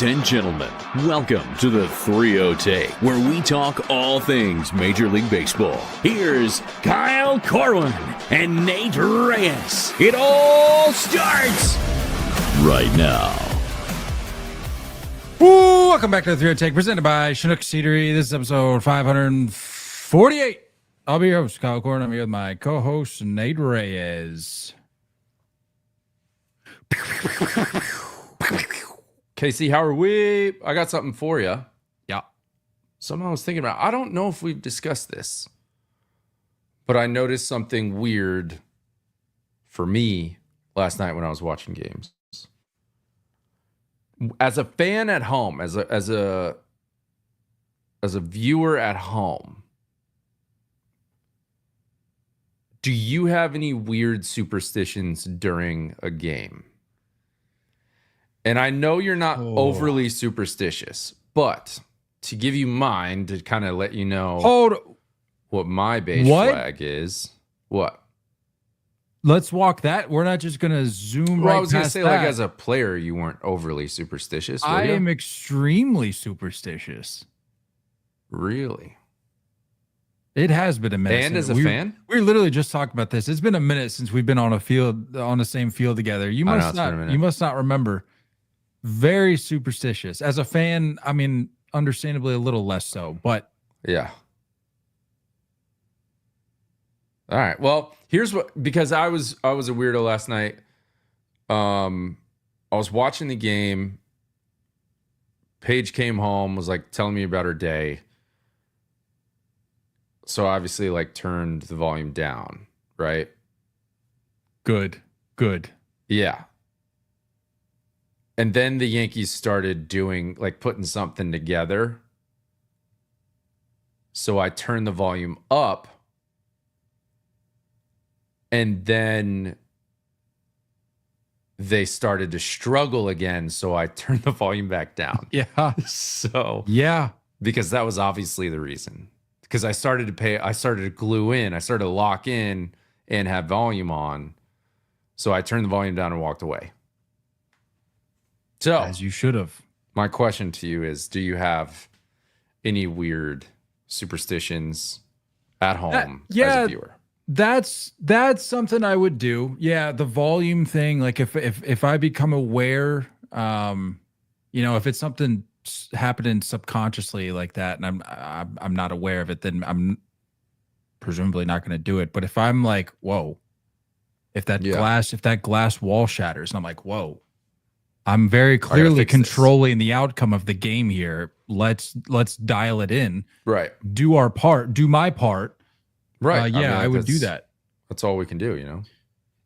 Ladies and gentlemen, welcome to the 3-0 Take, where we talk all things Major League Baseball. Here's Kyle Corwin and Nate Reyes. It all starts right now. Ooh, welcome back to the 3-0 Take, presented by Chinook Seedery. This is episode 548. I'll be your host, Kyle Corwin. I'm here with my co-host, Nate Reyes. Casey, how are we? I got something for you. Yeah. Something I was thinking about. I don't know if we've discussed this, but I noticed something weird for me last night when I was watching games. As a fan at home, as a viewer at home, do you have any weird superstitions during a game? And I know you're not overly superstitious, but to give you mine, to kind of let you know what my base flag is. What? Let's walk that. We're not just going to zoom right past that. I was going to say, like, as a player, you weren't overly superstitious, I am extremely superstitious. Really? It has been a minute. And as a fan? We literally just talked about this. It's been a minute since we've been on the same field together. You must not remember. Very superstitious. As a fan, I mean, understandably a little less so, but yeah. All right. Well, here's what, because I was a weirdo last night. I was watching the game. Paige came home, was like telling me about her day. So obviously like turned the volume down, right? Good. Yeah. And then the Yankees started doing, like, putting something together. So I turned the volume up. And then they started to struggle again. So I turned the volume back down. Yeah. So, yeah. Because that was obviously the reason. Because I started to glue in. I started to lock in and have volume on. So I turned the volume down and walked away. So, as you should have. My question to you is, do you have any weird superstitions at home as a viewer? That's something I would do. Yeah, the volume thing, like if I become aware, if it's something happening subconsciously like that and I'm not aware of it, then I'm presumably not going to do it. But if I'm like, whoa, if that glass wall shatters and I'm like, whoa, I'm very clearly controlling the outcome of the game here. Let's dial it in. Right. Do our part. Do my part. Right. I would do that. That's all we can do, you know?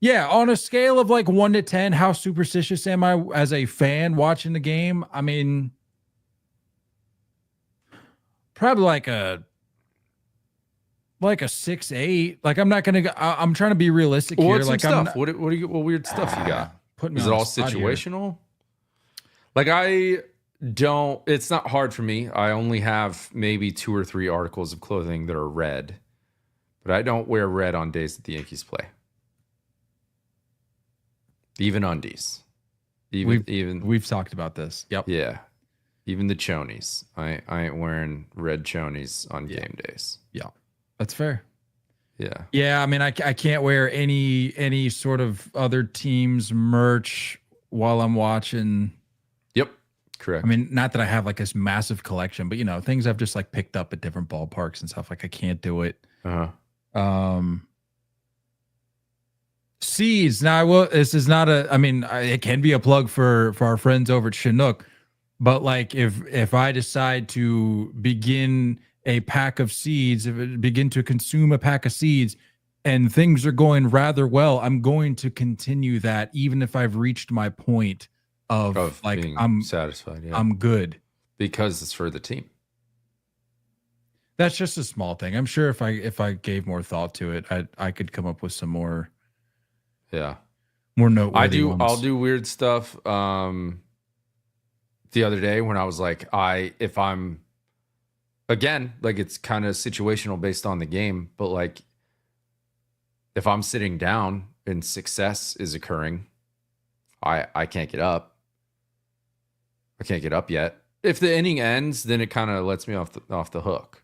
Yeah. On a scale of like 1 to 10, how superstitious am I as a fan watching the game? I mean, probably like a 6, 8. Like I'm not going to, I'm trying to be realistic here. What's like some stuff? What weird stuff you got? Is it all situational? Like it's not hard for me. I only have maybe 2 or 3 articles of clothing that are red, but I don't wear red on days that the Yankees play. Even undies. We've talked about this. Yep. Yeah. Even the chonies. I ain't wearing red chonies on game days. Yeah. That's fair. Yeah. Yeah, I mean, I can't wear any sort of other team's merch while I'm watching. Yep. Correct. I mean, not that I have like this massive collection, but things I've just like picked up at different ballparks and stuff. Like I can't do it. Seeds. Now this is not it can be a plug for our friends over at Chinook, but like if I decide to begin a pack of seeds, begin to consume a pack of seeds and things are going rather well, I'm going to continue that even if I've reached my point of like I'm satisfied. Yeah. I'm good. Because it's for the team. That's just a small thing. I'm sure if I gave more thought to it, I could come up with some more. Yeah. More noteworthy ones. I'll do weird stuff. The other day when I was like, if I'm again, like it's kind of situational based on the game, but like if I'm sitting down and success is occurring, I can't get up. I can't get up yet. If the inning ends, then it kind of lets me off the hook.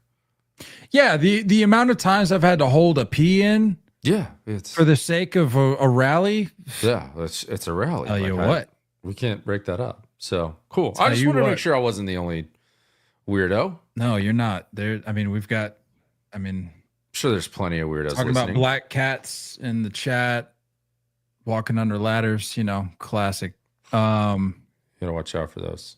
Yeah, the amount of times I've had to hold a pee in, it's for the sake of a rally. Yeah, it's a rally. Tell you what, we can't break that up. So cool. I just wanted to make sure I wasn't the only weirdo. No, you're not. There. I mean, I'm sure there's plenty of weirdos talking listening. about black cats in the chat, walking under ladders. Classic. You gotta watch out for those.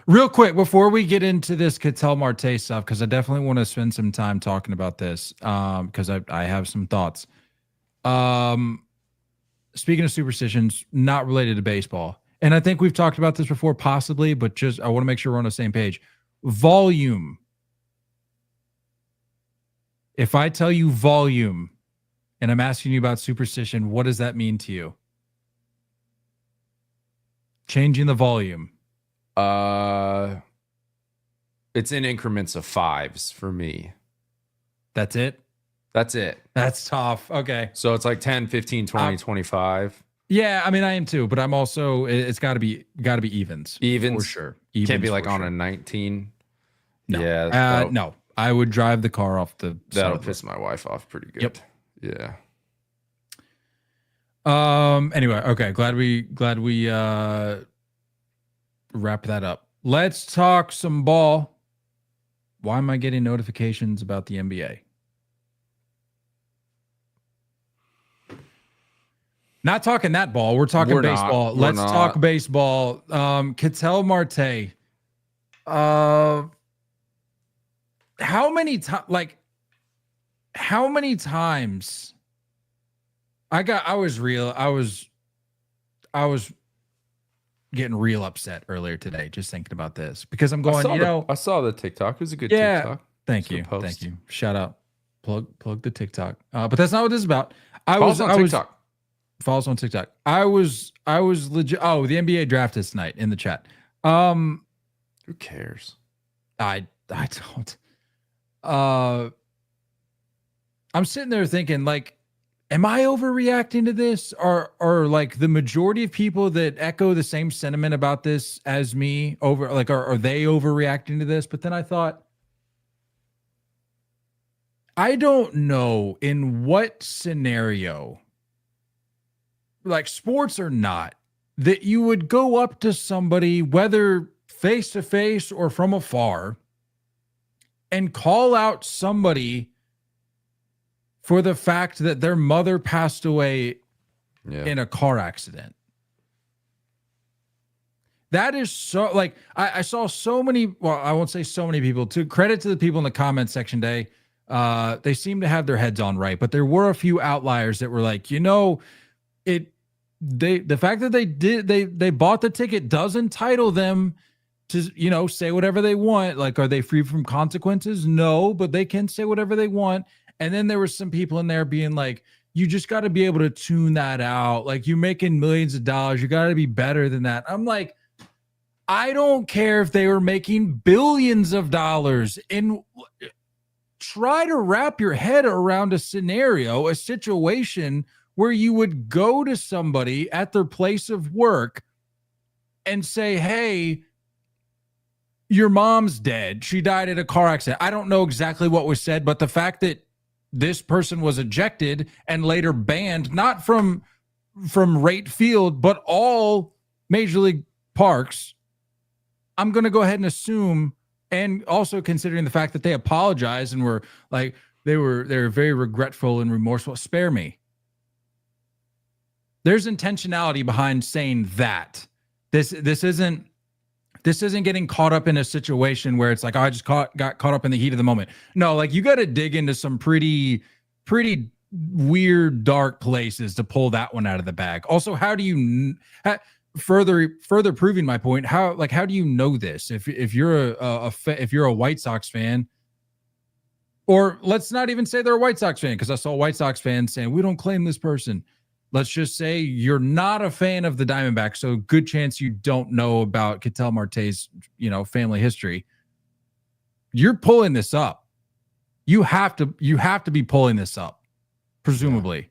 Real quick before we get into this Ketel Marte stuff, because I definitely want to spend some time talking about this, because I have some thoughts. Speaking of superstitions, not related to baseball, and I think we've talked about this before, possibly, but just I want to make sure we're on the same page. Volume. If I tell you volume, and I'm asking you about superstition, what does that mean to you? Changing the volume. It's in increments of 5s for me. That's it? That's it. That's tough. Okay. So it's like 10, 15, 20, 25. Yeah, I mean I am too, but I'm also it's gotta be evens. Evens for sure. Evens can't be like on sure. a 19. No. Yeah. No. I would drive the car off the that'll piss my wife off pretty good. Yep. Yeah. Anyway, okay. Glad we wrap that up. Let's talk some ball. Why am I getting notifications about the NBA? Not talking that ball. We're talking baseball. Let's talk baseball. Ketel Marte. How many times? How many times? I was getting real upset earlier today just thinking about this because I'm going, I saw the TikTok. It was a good TikTok. Thank you. Shout out. Plug the TikTok. But that's not what this is about. Follow us on TikTok. I was legit. Oh, the NBA draft is tonight in the chat. Who cares? I don't. I'm sitting there thinking, like, am I overreacting to this? Or like the majority of people that echo the same sentiment about this as me are they overreacting to this? But then I thought, I don't know in what scenario, like sports or not, that you would go up to somebody, whether face to face or from afar, and call out somebody for the fact that their mother passed away in a car accident. That is so, like, I saw so many, well, I won't say so many people, to credit to the people in the comment section today. They seem to have their heads on right, but there were a few outliers that were like, the fact that they bought the ticket does entitle them to, say whatever they want. Like, are they free from consequences? No, but they can say whatever they want. And then there were some people in there being like, you just got to be able to tune that out. Like, you're making millions of dollars. You got to be better than that. I'm like, I don't care if they were making billions of dollars. And try to wrap your head around a situation where you would go to somebody at their place of work and say, hey, your mom's dead. She died in a car accident. I don't know exactly what was said, but the fact that this person was ejected and later banned, not from Rate Field, but all major league parks, I'm going to go ahead and assume, and also considering the fact that they apologized and were like, they were very regretful and remorseful. Spare me. There's intentionality behind saying that. This isn't getting caught up in a situation where it's like, oh, I just got caught up in the heat of the moment. No, like, you got to dig into some pretty weird, dark places to pull that one out of the bag. Also, how do you further proving my point? How do you know this? If you're a White Sox fan, or let's not even say they're a White Sox fan, because I saw a White Sox fan saying we don't claim this person. Let's just say you're not a fan of the Diamondbacks, so good chance you don't know about Ketel Marte's, family history. You're pulling this up. You have to be pulling this up, presumably. Yeah.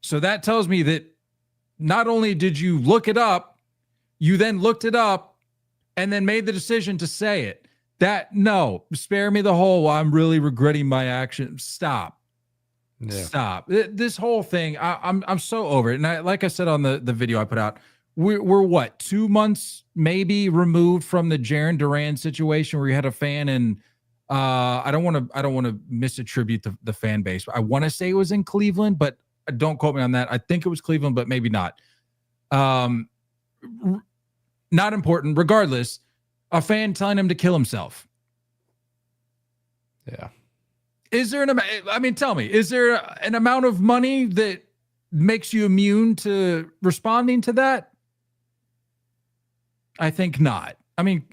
So that tells me that not only did you look it up, You then looked it up and then made the decision to say it. No, spare me the whole, well, I'm really regretting my action. Stop. Yeah. Stop. This whole thing, I'm so over it. And like I said on the video I put out, we're what, 2 months maybe removed from the Jaron Duran situation where you had a fan, and I don't want to misattribute the fan base. I want to say it was in Cleveland, but don't quote me on that. I think it was Cleveland, but maybe not. Not important. Regardless, a fan telling him to kill himself. Yeah. Is there tell me, is there an amount of money that makes you immune to responding to that? I think not. I mean,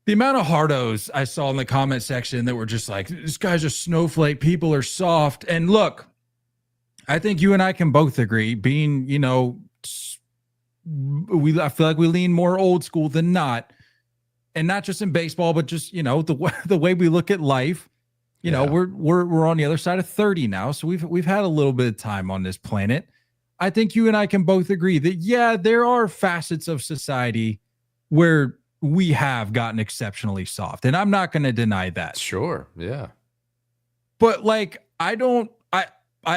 the amount of hardos I saw in the comment section that were just like, this guy's a snowflake, people are soft. And look, I think you and I can both agree, being, I feel like we lean more old school than not. And not just in baseball, but just, the way we look at life. We're on the other side of 30 now. So we've had a little bit of time on this planet. I think you and I can both agree that, yeah, there are facets of society where we have gotten exceptionally soft. And I'm not going to deny that. Sure. Yeah. But I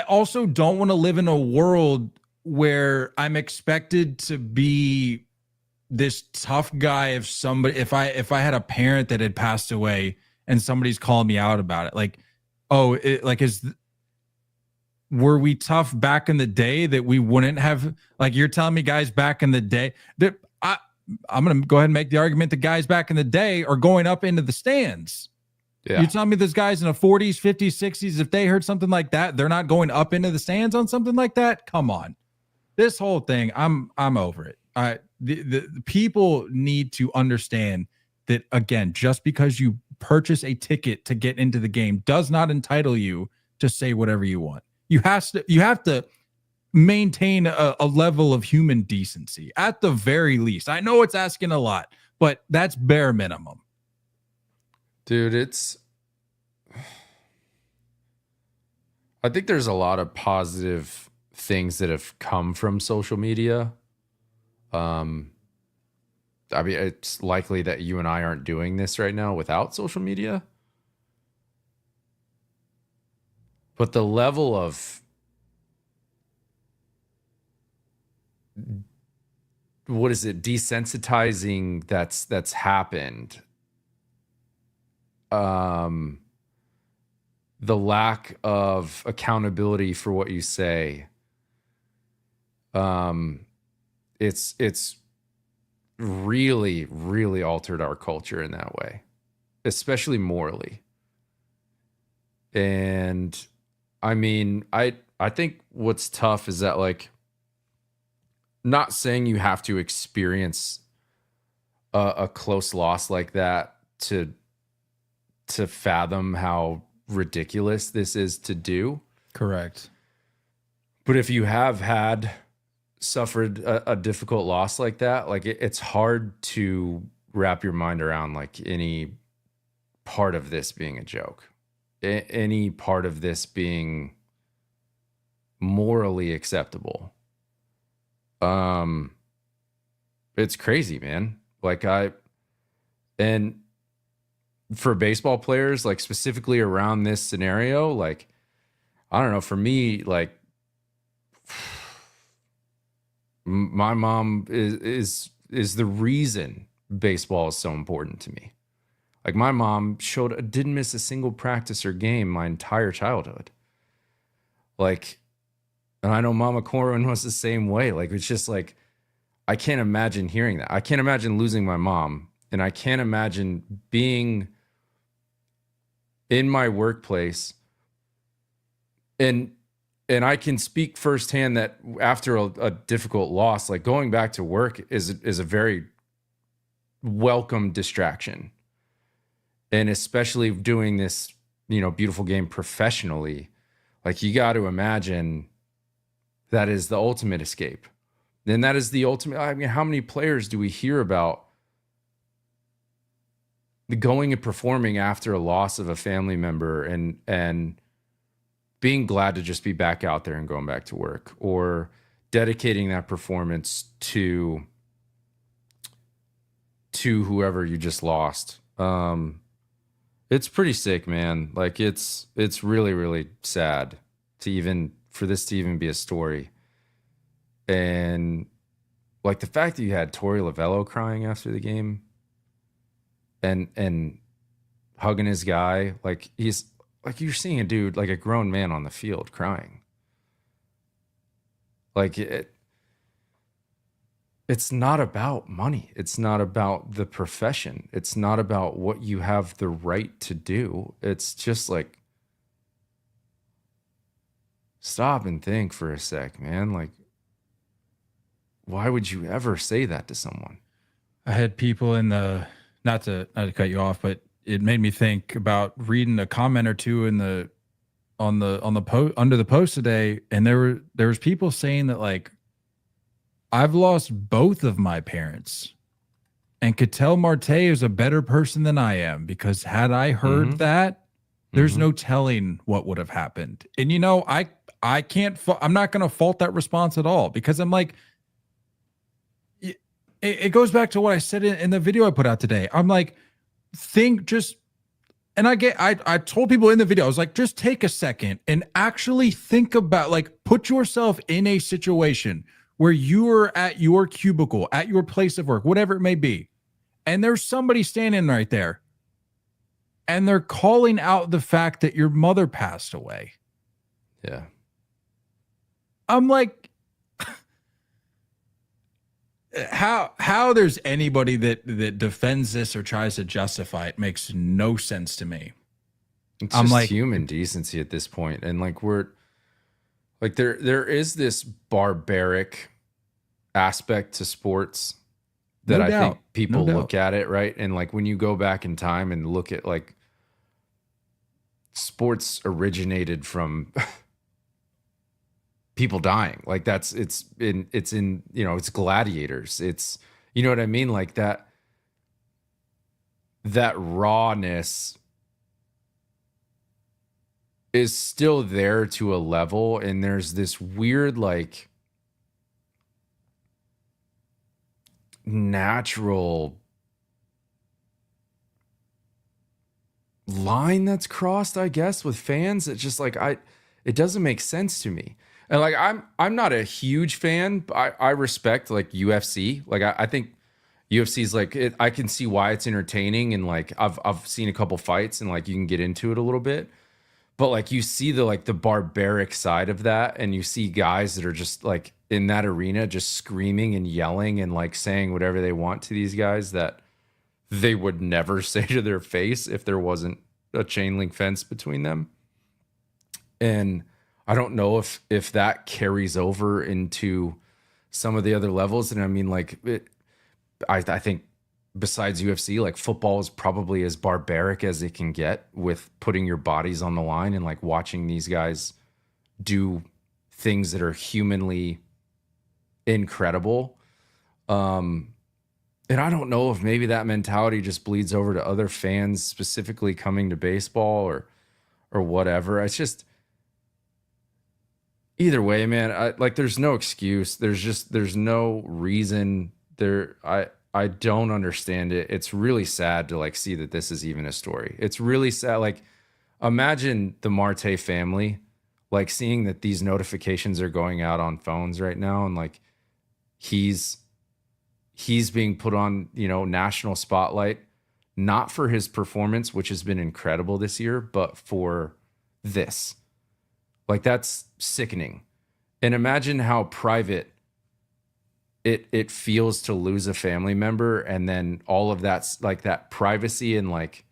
also don't want to live in a world where I'm expected to be this tough guy. If I had a parent that had passed away and somebody's calling me out about it, were we tough back in the day that we wouldn't have, you're telling me guys back in the day that I'm going to go ahead and make the argument that guys back in the day are going up into the stands. Yeah. You're telling me those guys in the 40s, 50s, 60s, if they heard something like that, they're not going up into the stands on something like that? Come on. This whole thing, I'm over it. The people need to understand that, again, just because you purchase a ticket to get into the game does not entitle you to say whatever you want. You have to maintain a level of human decency at the very least. I know it's asking a lot, but that's bare minimum. Dude, I think there's a lot of positive things that have come from social media. It's likely that you and I aren't doing this right now without social media. But the level of desensitizing that's happened. The lack of accountability for what you say. It's really, really altered our culture in that way, especially morally. And I mean, I think what's tough is that, not saying you have to experience a close loss like that to fathom how ridiculous this is to do. Correct. But if you have suffered a difficult loss like that, it's hard to wrap your mind around any part of this being a joke, any part of this being morally acceptable. It's crazy, man. And for baseball players, specifically around this scenario, I don't know, for me, my mom is the reason baseball is so important to me. My mom didn't miss a single practice or game my entire childhood. And I know Mama Corwin was the same way. It's just I can't imagine hearing that. I can't imagine losing my mom. And I can't imagine being in my workplace. And I can speak firsthand that after a difficult loss, going back to work is a very welcome distraction. And especially doing this, beautiful game professionally, you got to imagine that is the ultimate escape. And that is the ultimate. I mean, how many players do we hear about going and performing after a loss of a family member and being glad to just be back out there and going back to work, or dedicating that performance to whoever you just lost. It's pretty sick, man. Like it's really, really sad for this to even be a story. And like the fact that you had Torey Lovello crying after the game and hugging his guy, like he's like, you're seeing a dude, like a grown man on the field crying. Like it's not about money. It's not about the profession. It's not about what you have the right to do. It's just like, stop and think for a sec, man. Like, why would you ever say that to someone? I had people in the, not to cut you off, but it made me think about reading a comment or two in the on the post under the post today, and there was people saying that like, I've lost both of my parents, and Ketel Marte is a better person than I am, because had I heard that, there's no telling what would have happened. And you know, I can't, I'm not going to fault that response at all, because I'm like, it goes back to what I said in the video I put out today. I'm like, I told people in the video, I was like, just take a second and actually think about, like, put yourself in a situation where you are at your cubicle, at your place of work, whatever it may be, and there's somebody standing right there, and they're calling out the fact that your mother passed away. Yeah. I'm like, how there's anybody that defends this or tries to justify it makes no sense to me. It's just like human decency at this point. And like, like there is this barbaric aspect to sports that I think people look at it, right? And like when you go back in time and look at like sports originated from people dying, like it's in you know, it's gladiators, it's, you know what I mean, like that rawness is still there to a level, and there's this weird like natural line that's crossed, I guess, with fans. It's just like it doesn't make sense to me. And like I'm not a huge fan, but I respect like UFC. Like I think UFC's like I can see why it's entertaining, and like I've seen a couple fights and like you can get into it a little bit. But like you see the barbaric side of that, and you see guys that are just like in that arena just screaming and yelling and like saying whatever they want to these guys that they would never say to their face if there wasn't a chain link fence between them. And I don't know if that carries over into some of the other levels. And I mean, like I think besides UFC, like football is probably as barbaric as it can get, with putting your bodies on the line and like watching these guys do things that are humanly incredible. And I don't know if maybe that mentality just bleeds over to other fans specifically coming to baseball or whatever. It's just, either way, man, like there's no excuse. There's no reason there. I don't understand it. It's really sad to like see that this is even a story. It's really sad. Like imagine the Marte family, like seeing that these notifications are going out on phones right now. And like, he's being put on, you know, national spotlight, not for his performance, which has been incredible this year, but for this. Like that's sickening. And imagine how private it feels to lose a family member, and then all of that's like that privacy, and like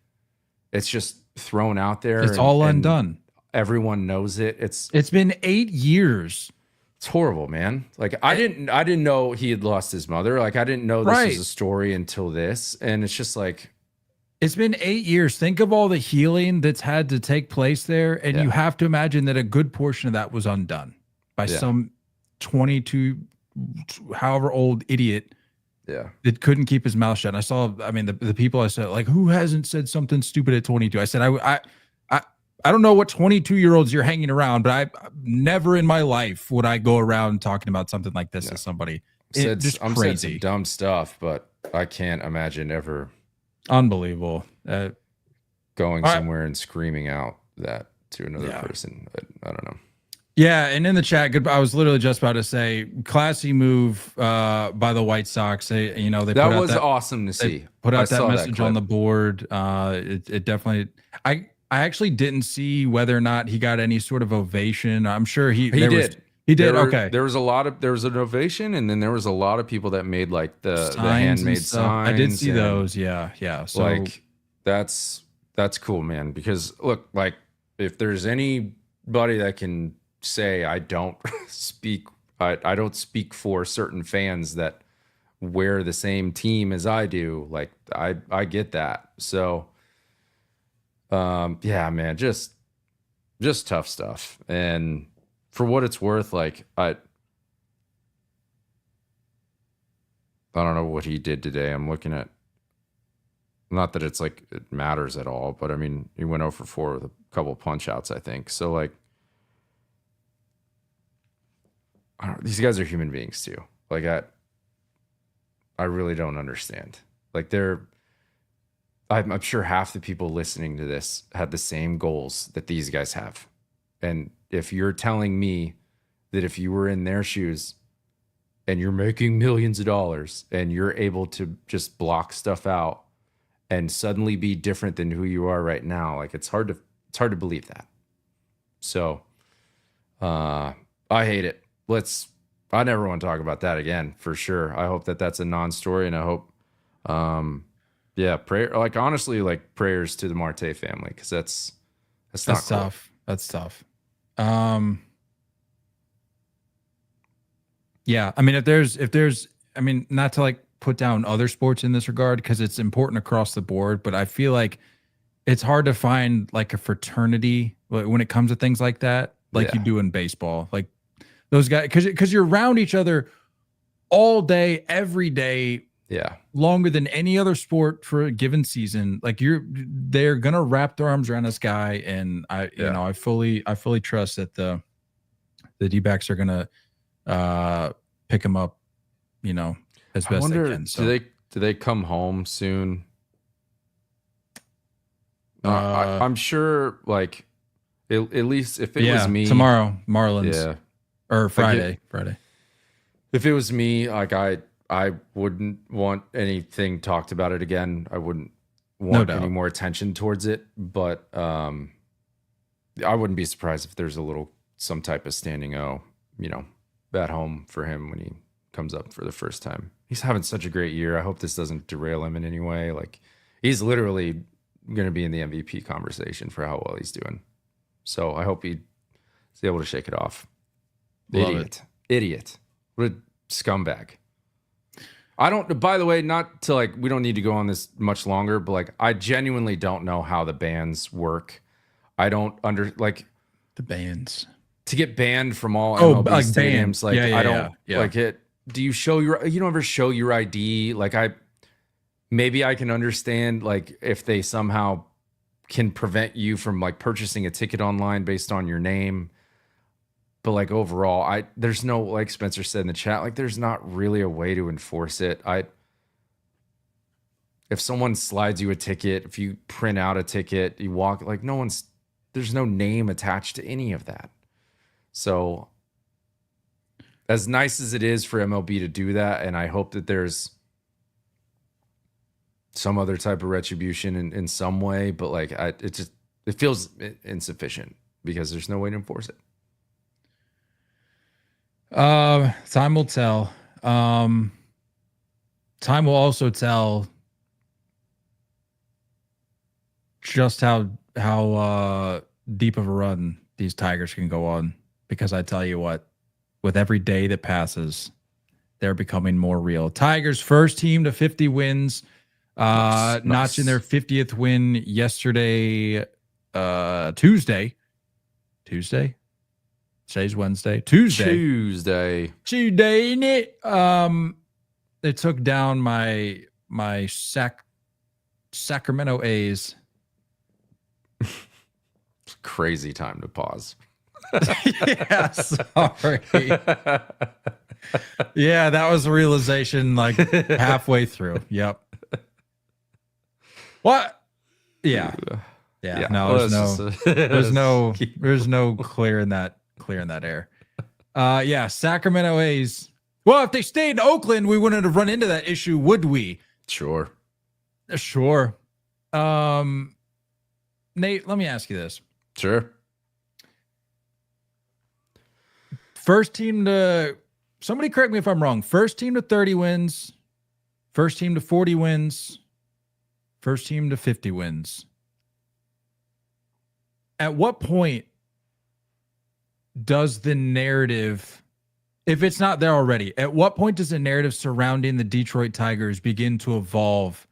it's just thrown out there. It's all undone. Everyone knows it. It's been 8 years. It's horrible, man. Like I didn't know he had lost his mother. Like I didn't know this was a story until this. And it's just like, it's been 8 years. Think of all the healing that's had to take place there. And you have to imagine that a good portion of that was undone by some 22, however old idiot that couldn't keep his mouth shut. And I saw, I mean, the people I said, like, who hasn't said something stupid at 22? I said, I don't know what 22-year-olds you're hanging around, but I never in my life would I go around talking about something like this to somebody. I'm Just said crazy. some dumb stuff, but I can't imagine ever Unbelievable. going somewhere and screaming out that to another person. I don't know. Yeah, and in the chat, I was literally just about to say, classy move by the White Sox. They that was awesome to see. Put out that message on the board. It definitely. I actually didn't see whether or not he got any sort of ovation. I'm sure he did. He did. Okay. There was an ovation, and then there was a lot of people that made like the handmade signs. I did see those. Yeah. So like that's cool, man. Because look, like if there's anybody that can say I don't speak for certain fans that wear the same team as I do, like I get that. So yeah, man, just tough stuff. And for what it's worth, like I don't know what he did today. I'm looking at, not that it's like it matters at all, but I mean, he went 0 for 4 with a couple punch outs, I think. So like, these guys are human beings too. Like I really don't understand. Like I'm sure half the people listening to this had the same goals that these guys have. And if you're telling me that if you were in their shoes and you're making millions of dollars and you're able to just block stuff out and suddenly be different than who you are right now, like it's hard to believe that. So I hate it. I never want to talk about that again, for sure. I hope that that's a non-story, and I hope, prayer. Like honestly, like prayers to the Marte family, because that's not cool. Tough. That's tough. Yeah, I mean, if there's, I mean, not to like put down other sports in this regard because it's important across the board, but I feel like it's hard to find like a fraternity when it comes to things like that, like you do in baseball, like. Those guys, because you're around each other all day, every day, longer than any other sport for a given season. Like they're gonna wrap their arms around this guy, and I fully trust that the D-backs are gonna pick him up, as best they can. So do they come home soon? I'm sure, like at least if it was me tomorrow, Marlins. Yeah. Or Friday. If it was me, like I wouldn't want anything talked about it again. I wouldn't want any more attention towards it. But I wouldn't be surprised if there's some type of standing O, at home for him when he comes up for the first time. He's having such a great year. I hope this doesn't derail him in any way. Like he's literally going to be in the MVP conversation for how well he's doing. So I hope he's able to shake it off. Idiot. What a scumbag. By the way, not to like, we don't need to go on this much longer, but like, I genuinely don't know how the bans work. I don't the bans to get banned from all MLB like stadiums. Bans. Like, I don't like it. Do you don't ever show your ID? Like maybe I can understand like if they somehow can prevent you from like purchasing a ticket online based on your name. But like overall, there's no, like Spencer said in the chat, like there's not really a way to enforce it. If someone slides you a ticket, if you print out a ticket, you walk, like there's no name attached to any of that. So as nice as it is for MLB to do that, and I hope that there's some other type of retribution in some way, but like it feels insufficient because there's no way to enforce it. Time will tell. Time will also tell just how deep of a run these Tigers can go on. Because I tell you what, with every day that passes, they're becoming more real. Tigers first team to 50 wins, notching their 50th win yesterday, Tuesday. Today's Wednesday. Tuesday, ain't it? They took down my Sacramento A's. crazy time to pause. Yeah, sorry. Yeah, that was a realization like halfway through. Yep. What? Yeah. Yeah. No, there's no clearing that air. Yeah, Sacramento A's. Well, if they stayed in Oakland, we wouldn't have run into that issue, would we? Sure. Sure. Nate, let me ask you this. Sure. First team to, somebody correct me if I'm wrong. First team to 30 wins, first team to 40 wins, first team to 50 wins. At what point does the narrative, if it's not there already, at what point does the narrative surrounding the Detroit Tigers begin to evolve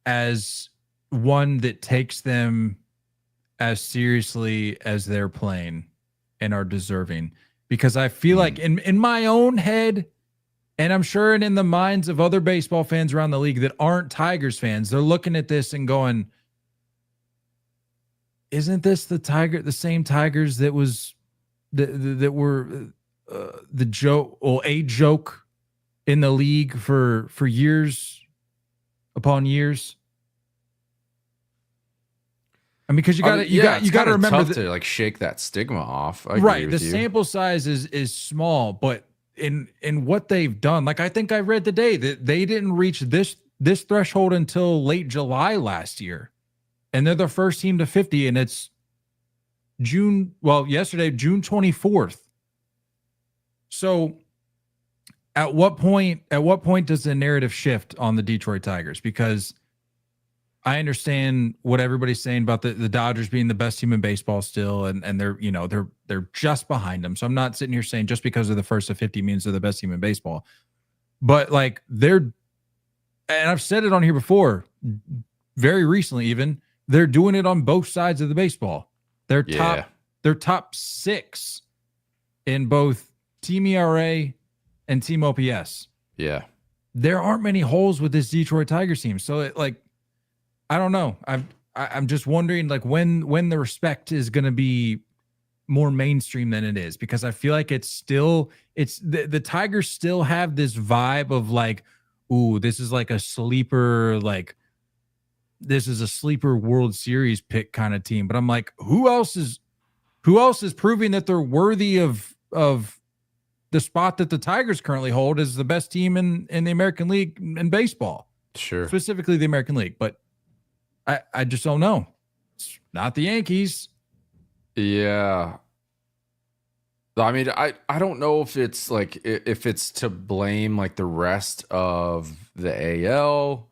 as one that takes them as seriously as they're playing and are deserving? Because I feel like in my own head, and I'm sure in the minds of other baseball fans around the league that aren't Tigers fans, they're looking at this and going, isn't this the same Tigers that was that were the joke or a joke in the league for years upon years? I mean, because you got to remember that, to like shake that stigma off. Right, the sample size is small, but in what they've done, like I think I read today that they didn't reach this threshold until late July last year, and they're the first team to 50, and it's yesterday, June 24th. So, at what point does the narrative shift on the Detroit Tigers? Because I understand what everybody's saying about the Dodgers being the best team in baseball still, and they're just behind them. So I'm not sitting here saying just because they're the first to 50 means they're the best team in baseball. But like and I've said it on here before, very recently even, they're doing it on both sides of the baseball. They're top 6 in both team ERA and team OPS. Yeah. There aren't many holes with this Detroit Tigers team. So I don't know. I'm just wondering like when the respect is going to be more mainstream than it is, because I feel like it's the Tigers still have this vibe of like, ooh, this is like a sleeper, like this is a sleeper World Series pick kind of team. But I'm like, who else is proving that they're worthy of the spot that the Tigers currently hold as the best team in the American League in baseball? Sure. Specifically the American League, but I just don't know. It's not the Yankees. Yeah. I mean, I don't know if it's like, if it's to blame like the rest of the AL.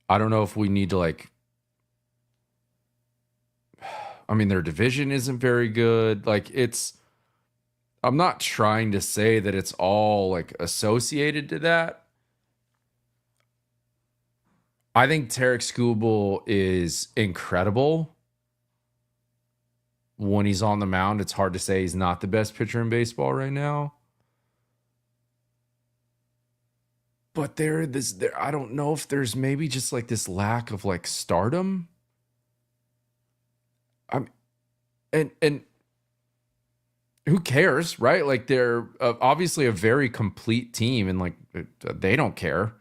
I don't know if we need to like, I mean, their division isn't very good. Like I'm not trying to say that it's all like associated to that. I think Tarek Skubal is incredible when he's on the mound. It's hard to say he's not the best pitcher in baseball right now. But I don't know if there's maybe just like this lack of like stardom. And who cares, right? Like they're obviously a very complete team, and like they don't care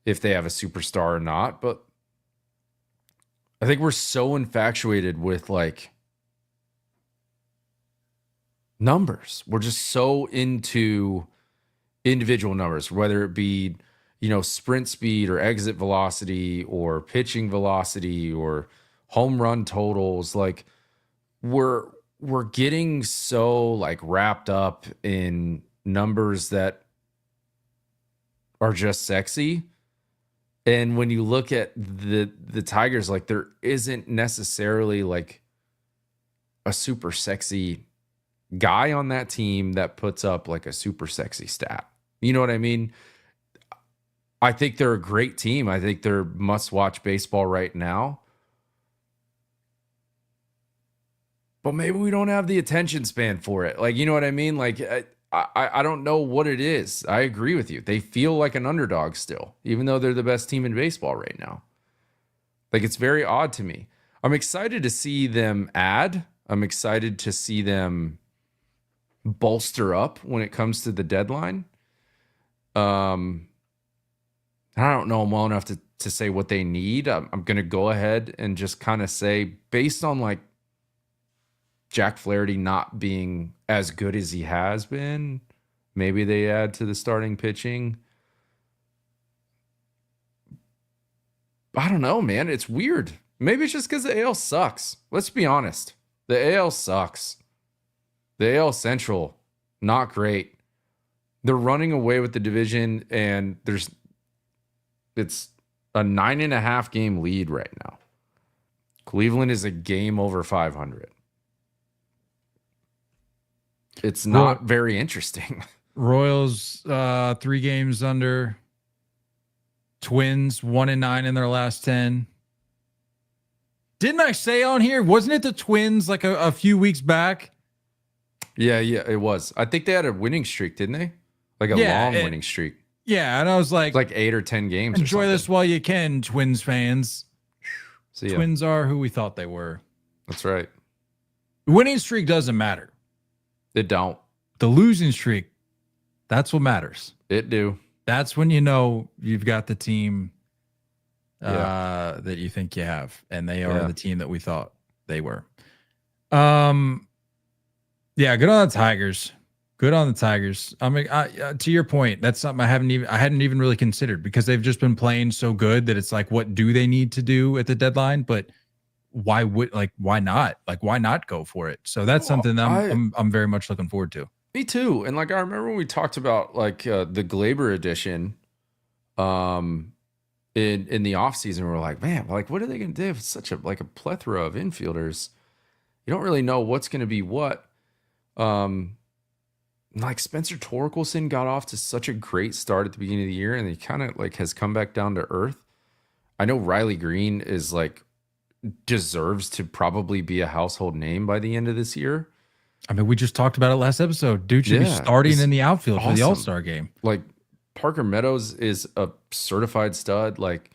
if they have a superstar or not. But I think we're so infatuated with like numbers. We're just so into individual numbers, whether it be, sprint speed or exit velocity or pitching velocity or home run totals. Like we're getting so like wrapped up in numbers that are just sexy. And when you look at the Tigers, like there isn't necessarily like a super sexy guy on that team that puts up like a super sexy stat. You know what I mean? I think they're a great team. I think they're must-watch baseball right now. But maybe we don't have the attention span for it. Like, you know what I mean? Like, I don't know what it is. I agree with you. They feel like an underdog still, even though they're the best team in baseball right now. Like, it's very odd to me. I'm excited to see them add. I'm excited to see them bolster up when it comes to the deadline. I don't know them well enough to say what they need. I'm going to go ahead and just kind of say, based on like Jack Flaherty not being as good as he has been, maybe they add to the starting pitching. I don't know, man. It's weird. Maybe it's just because the AL sucks. Let's be honest. The AL sucks. The AL Central, not great. They're running away with the division, and it's a 9.5 game lead right now. Cleveland is a game over 500. It's not very interesting. Royals 3 games under. Twins 1-9 in their last 10. Didn't I say on here? Wasn't it the Twins like a few weeks back? Yeah, it was. I think they had a winning streak, didn't they? Like a long winning streak. Yeah, and I was like, it's like 8 or 10 games. Enjoy this while you can, Twins fans. See ya. Twins are who we thought they were. That's right. The winning streak doesn't matter. It don't. The losing streak, that's what matters. It do. That's when you know you've got the team that you think you have, and they are the team that we thought they were. Yeah, good on the Tigers. Good on the Tigers. I mean, to your point, that's something I hadn't even really considered, because they've just been playing so good that it's like, what do they need to do at the deadline? But why not go for it? So that's something that I'm very much looking forward to. Me too. And like, I remember when we talked about like the Glaber edition in the offseason, we're like, man, like, what are they going to do with such a plethora of infielders? You don't really know what's going to be what. Like Spencer Torkelson got off to such a great start at the beginning of the year, and he kind of like has come back down to earth. I know Riley Green is like deserves to probably be a household name by the end of this year. I mean, we just talked about it last episode. Dude should be starting in the outfield for the All-Star game. Like Parker Meadows is a certified stud. Like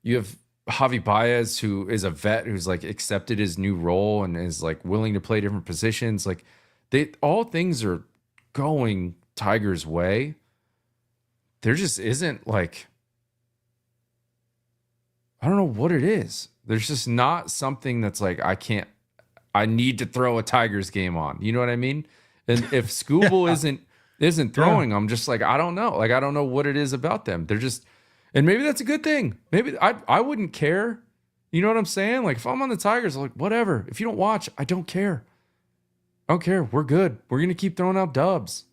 you have Javi Baez, who is a vet, who's like accepted his new role and is like willing to play different positions. Like all things are going Tigers' way. There just isn't like, I don't know what it is. There's just not something that's like, I need to throw a Tigers game on. You know what I mean? And if Scooble isn't throwing, I'm just like, I don't know. Like, I don't know what it is about them. They're just, and maybe that's a good thing. Maybe I wouldn't care. You know what I'm saying? Like, if I'm on the Tigers, I'm like, whatever. If you don't watch, I don't care. I don't care. We're good. We're going to keep throwing out dubs.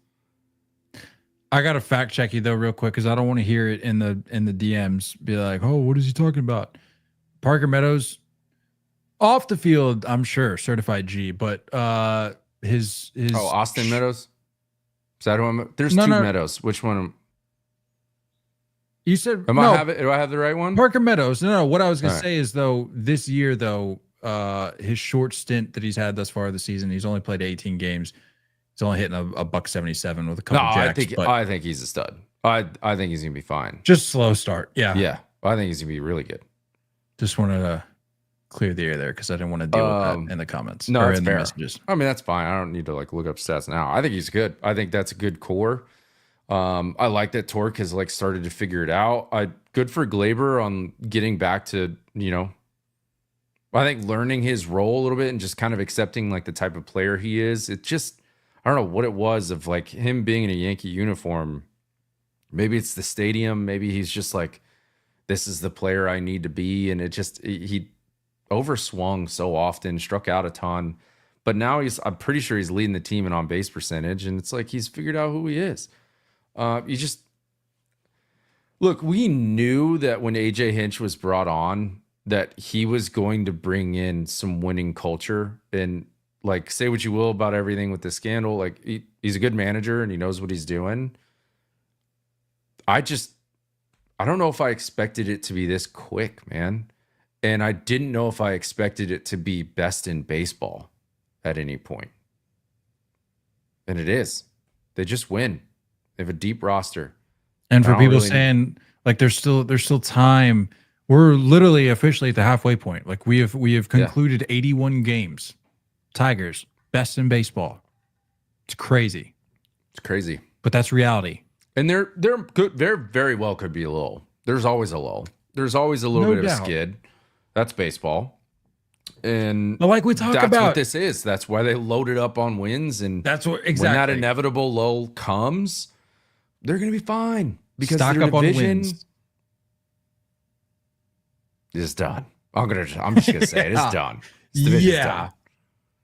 I got to fact check you though real quick, because I don't want to hear it in the DMs. Be like, oh, what is he talking about? Parker Meadows, off the field, I'm sure certified G, but his Austin Meadows. Is that who I'm? There's two Meadows. Which one? You said do I have the right one? Parker Meadows. No. What I was gonna say is though, this year though, his short stint that he's had thus far this season, he's only played 18 games. He's only hitting a $177 with a couple jacks. I think he's a stud. I think he's gonna be fine. Just slow start. Yeah. Yeah. I think he's gonna be really good. Just wanted to clear the air there because I didn't want to deal with that in the comments. No, that's in fair. The messages. I mean, that's fine. I don't need to like look up stats now. I think he's good. I think that's a good core. I like that Torque has like started to figure it out. Good for Glaber on getting back to, I think learning his role a little bit and just kind of accepting like the type of player he is. It just, I don't know what it was of like him being in a Yankee uniform. Maybe it's the stadium. Maybe he's just like, this is the player I need to be. And he overswung so often, struck out a ton, but now I'm pretty sure he's leading the team in on base percentage. And it's like, he's figured out who he is. Look, we knew that when AJ Hinch was brought on, that he was going to bring in some winning culture. And like, say what you will about everything with the scandal, like he's a good manager and he knows what he's doing. I don't know if I expected it to be this quick, man. And I didn't know if I expected it to be best in baseball at any point. And it is. They just win. They have a deep roster. And for people saying like there's still time, We're literally officially at the halfway point. Like we have concluded 81 games. Tigers, best in baseball. It's crazy. It's crazy. But that's reality. And they're good. There very well could be a lull. There's always a lull. There's always a little bit of a skid. That's baseball. And but like we talk that's about what this is. That's why they loaded up on wins. And that's what when that inevitable lull comes, they're gonna be fine. Because stock their up on division wins. Is done. I'm just gonna say it. It's done. This division's done.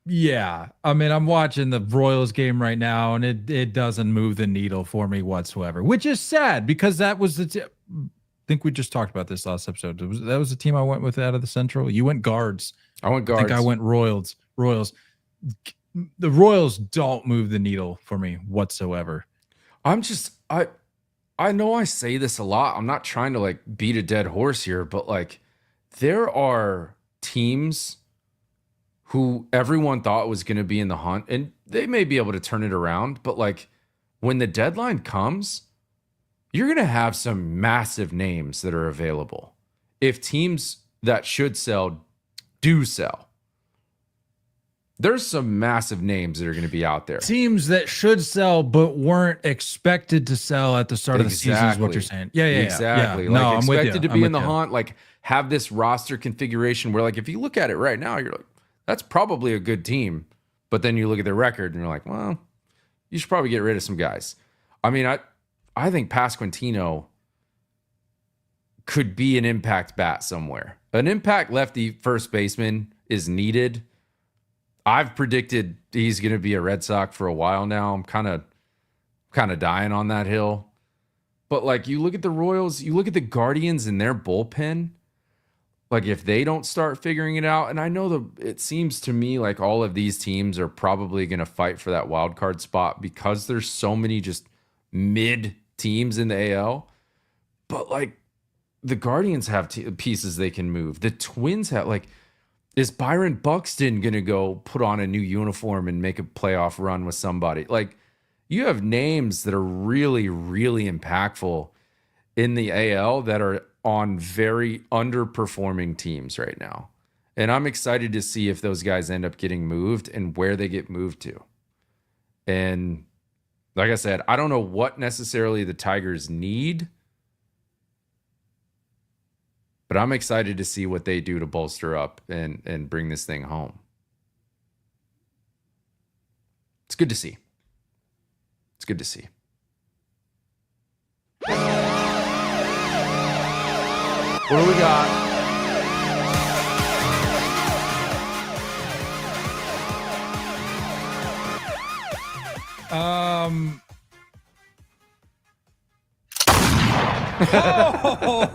Yeah. I mean, I'm watching the Royals game right now, and it doesn't move the needle for me whatsoever, which is sad because that was I think we just talked about this last episode. That was the team I went with out of the Central. You went Guards. I went Guards. I think I went Royals. The Royals don't move the needle for me whatsoever. I know I say this a lot. I'm not trying to like beat a dead horse here, but like there are teams who everyone thought was going to be in the hunt, and they may be able to turn it around, but like when the deadline comes, you're going to have some massive names that are available. If teams that should sell do sell, there's some massive names that are going to be out there. Teams that should sell but weren't expected to sell at the start of the season is what you're saying. Yeah, exactly. Yeah. Like no, I'm with expected you. to be in the hunt, like have this roster configuration where like if you look at it right now, you're like, that's probably a good team. But then you look at their record and you're like, well, you should probably get rid of some guys. I mean, I think Pasquantino could be an impact bat somewhere. An impact lefty first baseman is needed. I've predicted he's going to be a Red Sox for a while now. I'm kind of dying on that hill. But like you look at the Royals, you look at the Guardians and their bullpen. Like if they don't start figuring it out, and I know it seems to me like all of these teams are probably going to fight for that wild card spot because there's so many just mid teams in the AL. But like the Guardians have pieces they can move. The Twins have like, is Byron Buxton going to go put on a new uniform and make a playoff run with somebody? Like you have names that are really, really impactful in the AL that are on very underperforming teams right now. And I'm excited to see if those guys end up getting moved and where they get moved to. And like I said, I don't know what necessarily the Tigers need, but I'm excited to see what they do to bolster up and bring this thing home. It's good to see. It's good to see. What do we got?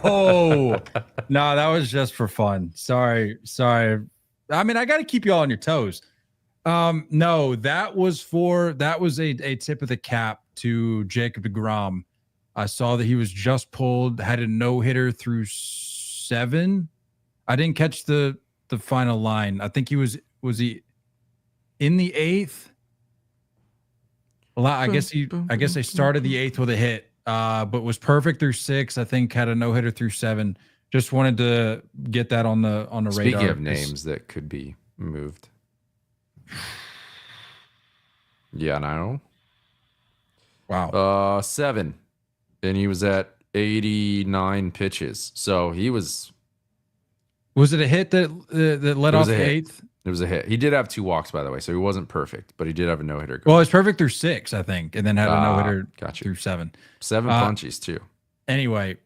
Oh no, that was just for fun. Sorry. I mean, I got to keep you all on your toes. No, that was a tip of the cap to Jacob deGrom. I saw that he was just pulled, had a no-hitter through 7. I didn't catch the final line. I think was he in the 8th? Well, I guess they started the 8th with a hit, but was perfect through 6. I think had a no-hitter through 7. Just wanted to get that on the radar. Speaking of names that could be moved. Yeah, no. Wow. 7. And he was at 89 pitches. So he was. Was it a hit that led off the 8th? It was a hit. He did have 2 walks, by the way, so he wasn't perfect, but he did have a no-hitter. Well, it was perfect through 6, I think, and then had a no-hitter through 7. 7 punchies, too. Anyway.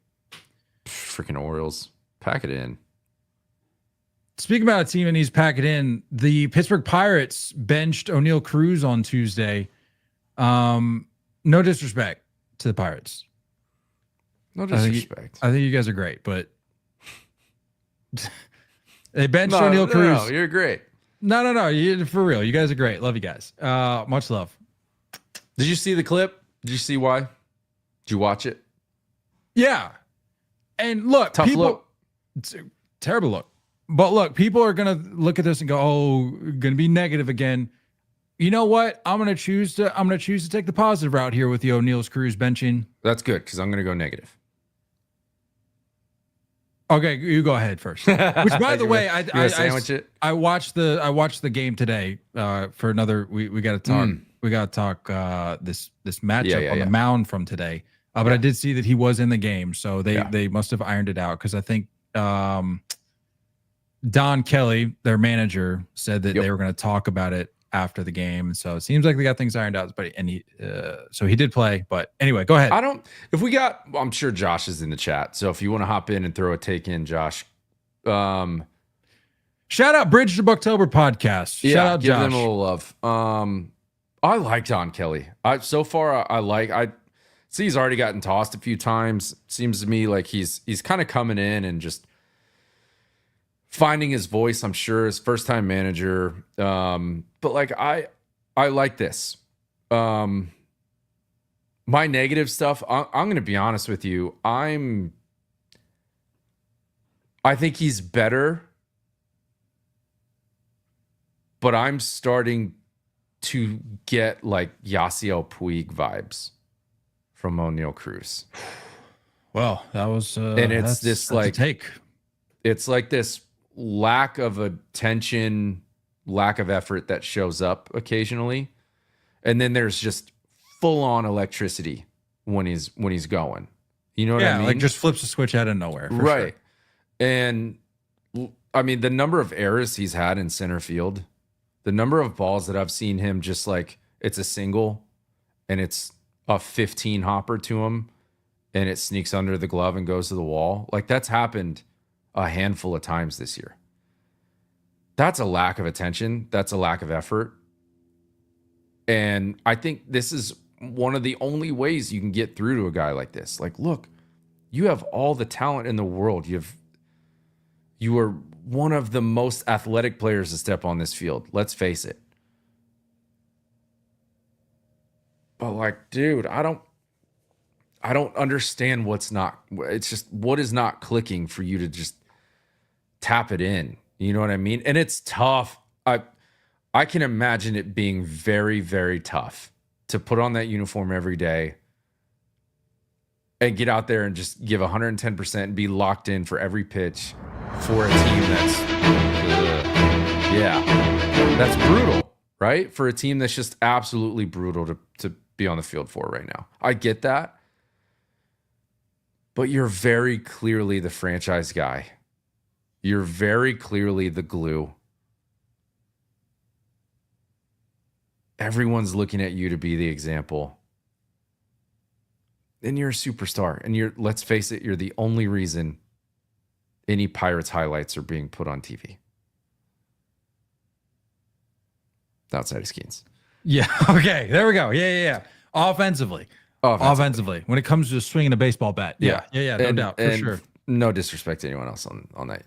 Freaking Orioles. Pack it in. Speaking about a team that needs to pack it in, the Pittsburgh Pirates benched Oneil Cruz on Tuesday. No disrespect to the Pirates. No disrespect. I think you guys are great, but they benched Oneil Cruz. No, you're great. No. For real. You guys are great. Love you guys. Much love. Did you see the clip? Did you see why? Did you watch it? Yeah. And look, Tough look. It's a terrible look. But look, people are going to look at this and go, "Oh, going to be negative again." You know what? I'm going to choose to take the positive route here with the Oneil Cruz benching. That's good because I'm going to go negative. Okay, you go ahead first. Which, by the way, I watched the game today. For another, we got to talk. We got to talk this matchup on the mound from today. But I did see that he was in the game, so they must have ironed it out, because I think Don Kelly, their manager, said that they were going to talk about it after the game. So it seems like they got things ironed out. But so he did play. But anyway, go ahead. I'm sure Josh is in the chat. So if you want to hop in and throw a take in, Josh. Shout out Bridge to Booktober podcast. Shout out give Josh. them a little love. I like Don Kelly. I see he's already gotten tossed a few times. Seems to me like he's kind of coming in and just finding his voice. I'm sure his first time manager. But like I like this. My negative stuff, I'm going to be honest with you. I think he's better, but I'm starting to get like Yasiel Puig vibes from Oneil Cruz. Well, that was and it's this like take. It's like this lack of attention, lack of effort that shows up occasionally, and then there's just full on electricity when he's going. You know what I mean? Like just flips a switch out of nowhere. Right. Sure. And I mean, the number of errors he's had in center field, the number of balls that I've seen him just like, it's a single and it's a 15 hopper to him and it sneaks under the glove and goes to the wall. Like that's happened a handful of times this year. That's a lack of attention. That's a lack of effort. And I think this is one of the only ways you can get through to a guy like this. Like, look, you have all the talent in the world. You are one of the most athletic players to step on this field. Let's face it. But like, dude, I don't understand it's just what is not clicking for you to just tap it in. You know what I mean? And it's tough. I can imagine it being very, very tough to put on that uniform every day and get out there and just give 110% and be locked in for every pitch for a team that's brutal, right? For a team that's just absolutely brutal to be on the field for right now. I get that. But you're very clearly the franchise guy. You're very clearly the glue. Everyone's looking at you to be the example. And you're a superstar. And let's face it, you're the only reason any Pirates highlights are being put on TV. Outside of Skenes. Yeah. Okay. There we go. Yeah. Offensively. When it comes to swinging a baseball bat. Yeah. No doubt. For sure. No disrespect to anyone else on that.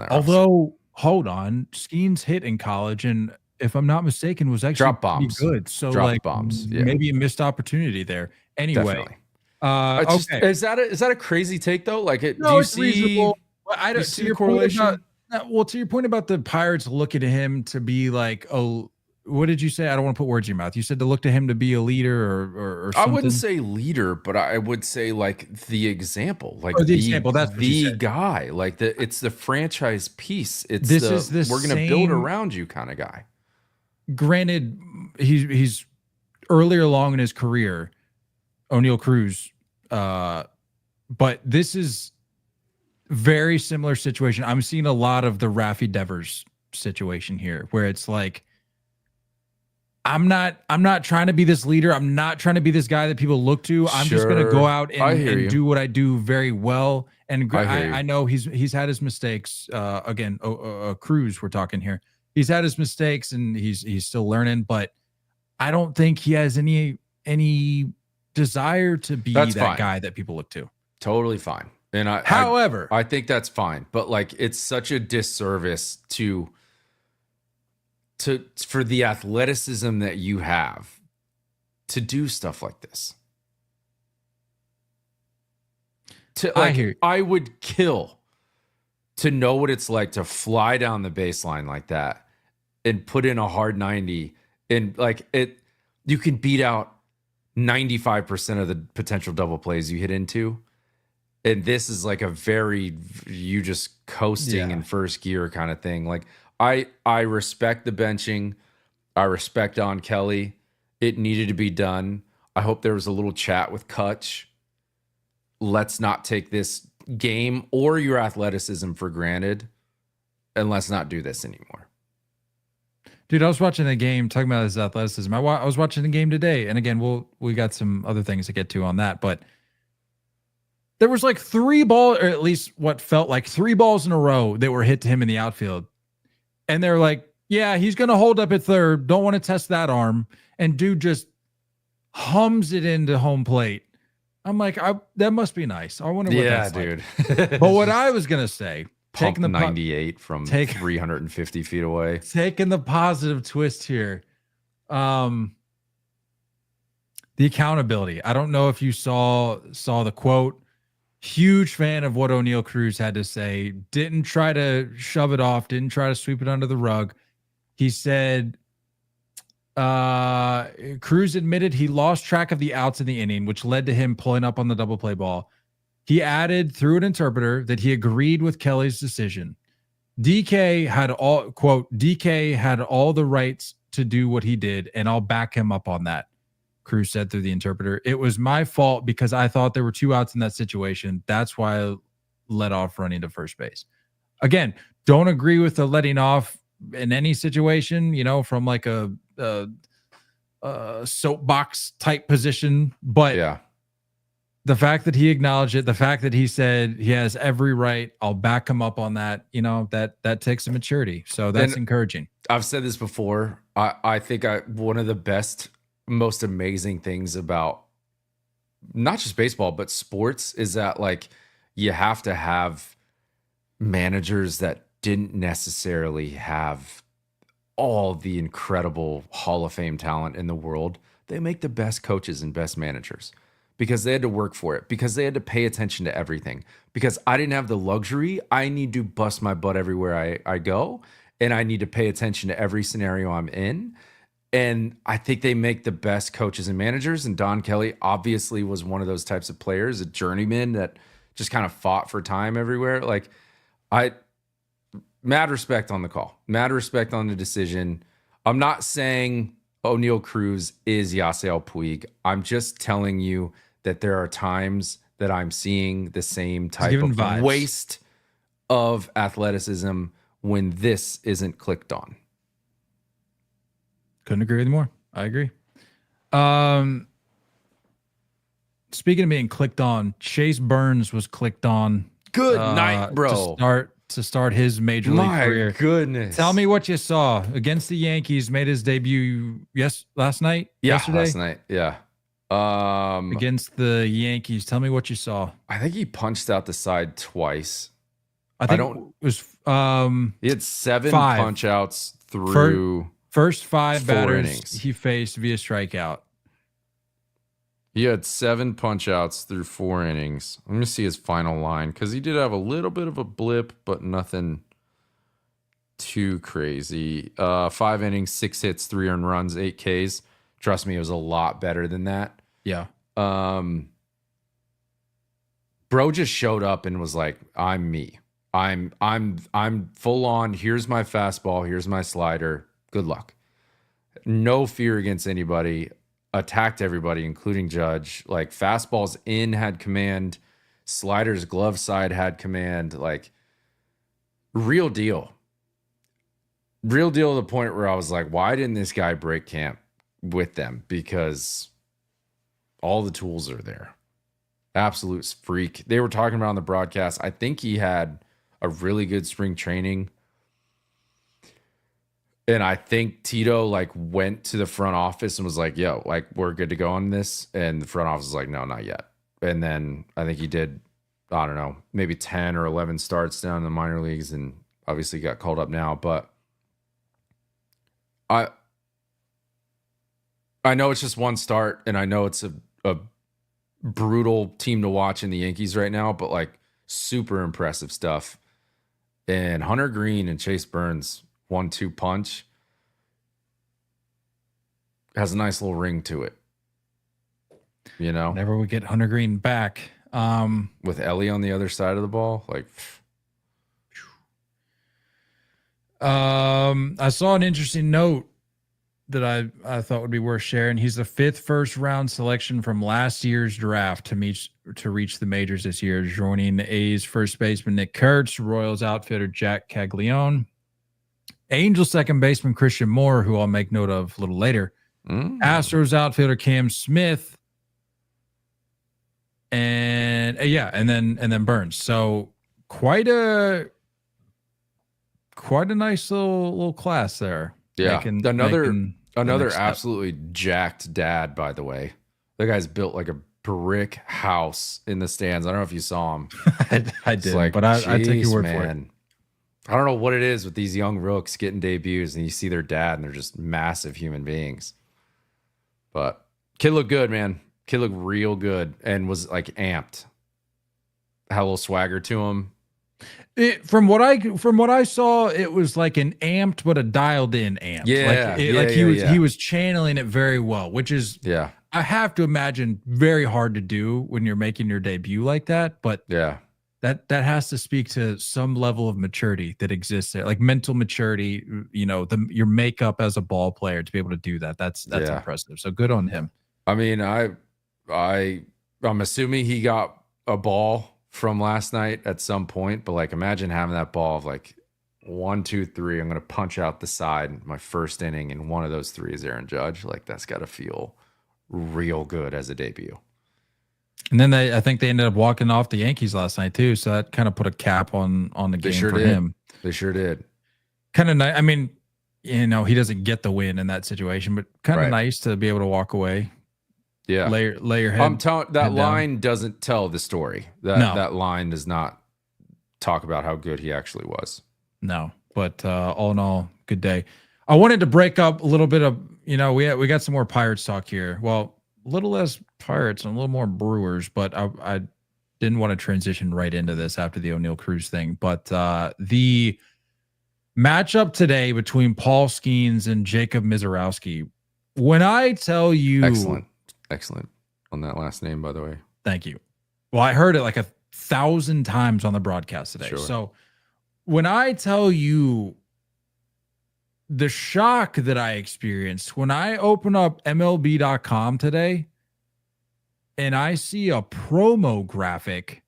Although, hold on. Skenes hit in college, and if I'm not mistaken, was actually drop bombs. Good. So drop bombs. Yeah. Maybe a missed opportunity there. Anyway. Definitely. Okay. Is that a crazy take though? Like it? No, it's reasonable. I don't see your correlation. To your point about the Pirates looking at him to be like, oh, what did you say? I don't want to put words in your mouth. You said to look to him to be a leader or something. I wouldn't say leader, but I would say like the example, like the example. That's the guy. Like it's the franchise piece. It's we're going to build around you kind of guy. Granted, he's earlier along in his career, Oneil Cruz, but this is very similar situation. I'm seeing a lot of the Rafi Devers situation here, where it's like, I'm not trying to be this leader. I'm not trying to be this guy that people look to. I'm just going to go out and do what I do very well. And I know he's had his mistakes. Again, Cruz, we're talking here. He's had his mistakes and he's still learning, but I don't think he has any desire to be that guy that people look to. Totally fine. And however, I think that's fine, but like it's such a disservice for the athleticism that you have to do stuff like this. I would kill to know what it's like to fly down the baseline like that and put in a hard 90 and like it. You can beat out 95% of the potential double plays you hit into, And this is like a very you just coasting in first gear kind of thing. Like I respect the benching. I respect Don Kelly. It needed to be done. I hope there was a little chat with Kutch. Let's not take this game or your athleticism for granted, and let's not do this anymore. Dude, I was watching a game talking about his athleticism. I was watching a game today, and again, we got some other things to get to on that, but there was like 3 balls, or at least what felt like 3 balls in a row that were hit to him in the outfield. And they're like, yeah, he's going to hold up at third. Don't want to test that arm. And dude just hums it into home plate. I'm like, that must be nice. I wonder what that's dude. Like. But what I was going to say, taking the 98 from 350 feet away. Taking the positive twist here. The accountability. I don't know if you saw the quote. Huge fan of what Oneil Cruz had to say. Didn't try to shove it off. Didn't try to sweep it under the rug. He said, Cruz admitted he lost track of the outs in the inning, which led to him pulling up on the double play ball. He added through an interpreter that he agreed with Kelly's decision. DK had all the rights to do what he did, and I'll back him up on that. Cruz said through the interpreter, it was my fault because I thought there were 2 outs in that situation. That's why I let off running to first base. Again, don't agree with the letting off in any situation, from like a soapbox type position. But yeah, the fact that he acknowledged it, the fact that he said he has every right, I'll back him up on that, that takes some maturity. So that's encouraging. I've said this before. I think one of the best, most amazing things about not just baseball but sports is that like you have to have managers that didn't necessarily have all the incredible Hall of Fame talent in the world. They make the best coaches and best managers because they had to work for it, because they had to pay attention to everything, because I didn't have the luxury. I need to bust my butt everywhere I go, and I need to pay attention to every scenario I'm in. And I think they make the best coaches and managers. And Don Kelly obviously was one of those types of players, a journeyman that just kind of fought for time everywhere. Like, mad respect on the call, mad respect on the decision. I'm not saying Oneil Cruz is Yasiel Puig. I'm just telling you that there are times that I'm seeing the same type of vibes. Waste of athleticism when this isn't clicked on. Couldn't agree with you more. I agree. Speaking of being clicked on, Chase Burns was clicked on. Good night, bro. To start his major league career. My goodness. Tell me what you saw against the Yankees. Made his debut last night. Yesterday? Last night. Yeah. Against the Yankees. Tell me what you saw. I think he punched out the side twice. I think it was he had 7 5 punch outs through first 5 batters innings. he faced via strikeout. He had 7 punch outs through 4 innings. Let me see his final line, because he did have a little bit of a blip, but nothing too crazy. 5 innings, 6 hits, 3 earned runs, 8 Ks. Trust me, it was a lot better than that. Yeah. Bro just showed up and was like, I'm me. I'm full on. Here's my fastball. Here's my slider. Good luck. No fear against anybody. Attacked everybody, including Judge. Like, fastballs in, had command. Sliders glove side had command. Like, real deal. Real deal to the point where I was like, why didn't this guy break camp with them? Because all the tools are there. Absolute freak. They were talking about on the broadcast. I think he had a really good spring training. And I think Tito went to the front office and was like, yo, we're good to go on this. And the front office was like, no, not yet. And then I think he did, I don't know, maybe 10 or 11 starts down in the minor leagues, and obviously got called up now. But I know it's just one start, and I know it's a brutal team to watch in the Yankees right now, but super impressive stuff. And Hunter Green and Chase Burns 1-2 punch has a nice little ring to it. You know, whenever we get Hunter Green back, With Ellie on the other side of the ball, like. I saw an interesting note that I thought would be worth sharing. He's the 5th first-round selection from last year's draft to reach the majors this year, joining A's first baseman Nick Kurtz, Royals outfielder Jack Caglione, Angels second baseman Christian Moore, who I'll make note of a little later, Astros outfielder Cam Smith, and then Burns. So quite a nice little class there. Yeah, another absolutely jacked dad, by the way. The guy's built like a brick house in the stands. I don't know if you saw him. I did, like, but I take your word for it. I don't know what it is with these young rooks getting debuts, and you see their dad, and they're just massive human beings. But kid looked good, man. Kid looked real good, and was like amped. Had a little swagger to him. From what I saw, it was like an amped but a dialed in amp. He was channeling it very well, which is I have to imagine very hard to do when you're making your debut like that. But that has to speak to some level of maturity that exists there, like mental maturity. You know, your makeup as a ball player to be able to do that. That's impressive. So good on him. I mean, I'm assuming he got a ball from last night at some point, but like imagine having that ball of like 1, 2, 3. I'm gonna punch out the side my first inning, and one of those 3 is Aaron Judge. Like that's got to feel real good as a debut. And then I think they ended up walking off the Yankees last night too, so that kind of put a cap on the game for him. They sure did. Kind of nice. I mean, you know, he doesn't get the win in that situation, but kind of nice to be able to walk away. Yeah, lay your head. I'm telling that line doesn't tell the story. That line does not talk about how good he actually was. No, but all in all, good day. I wanted to break up a little bit of, you know, we got some more Pirates talk here. Well, a little less Pirates and a little more Brewers, but I didn't want to transition right into this after the Oneil Cruz thing. But the matchup today between Paul Skenes and Jacob Misiorowski. When I tell you, Excellent on that last name, by the way. Thank you. Well, I heard it like 1,000 times on the broadcast today. Sure. So when I tell you the shock that I experienced when I open up MLB.com today and I see a promo graphic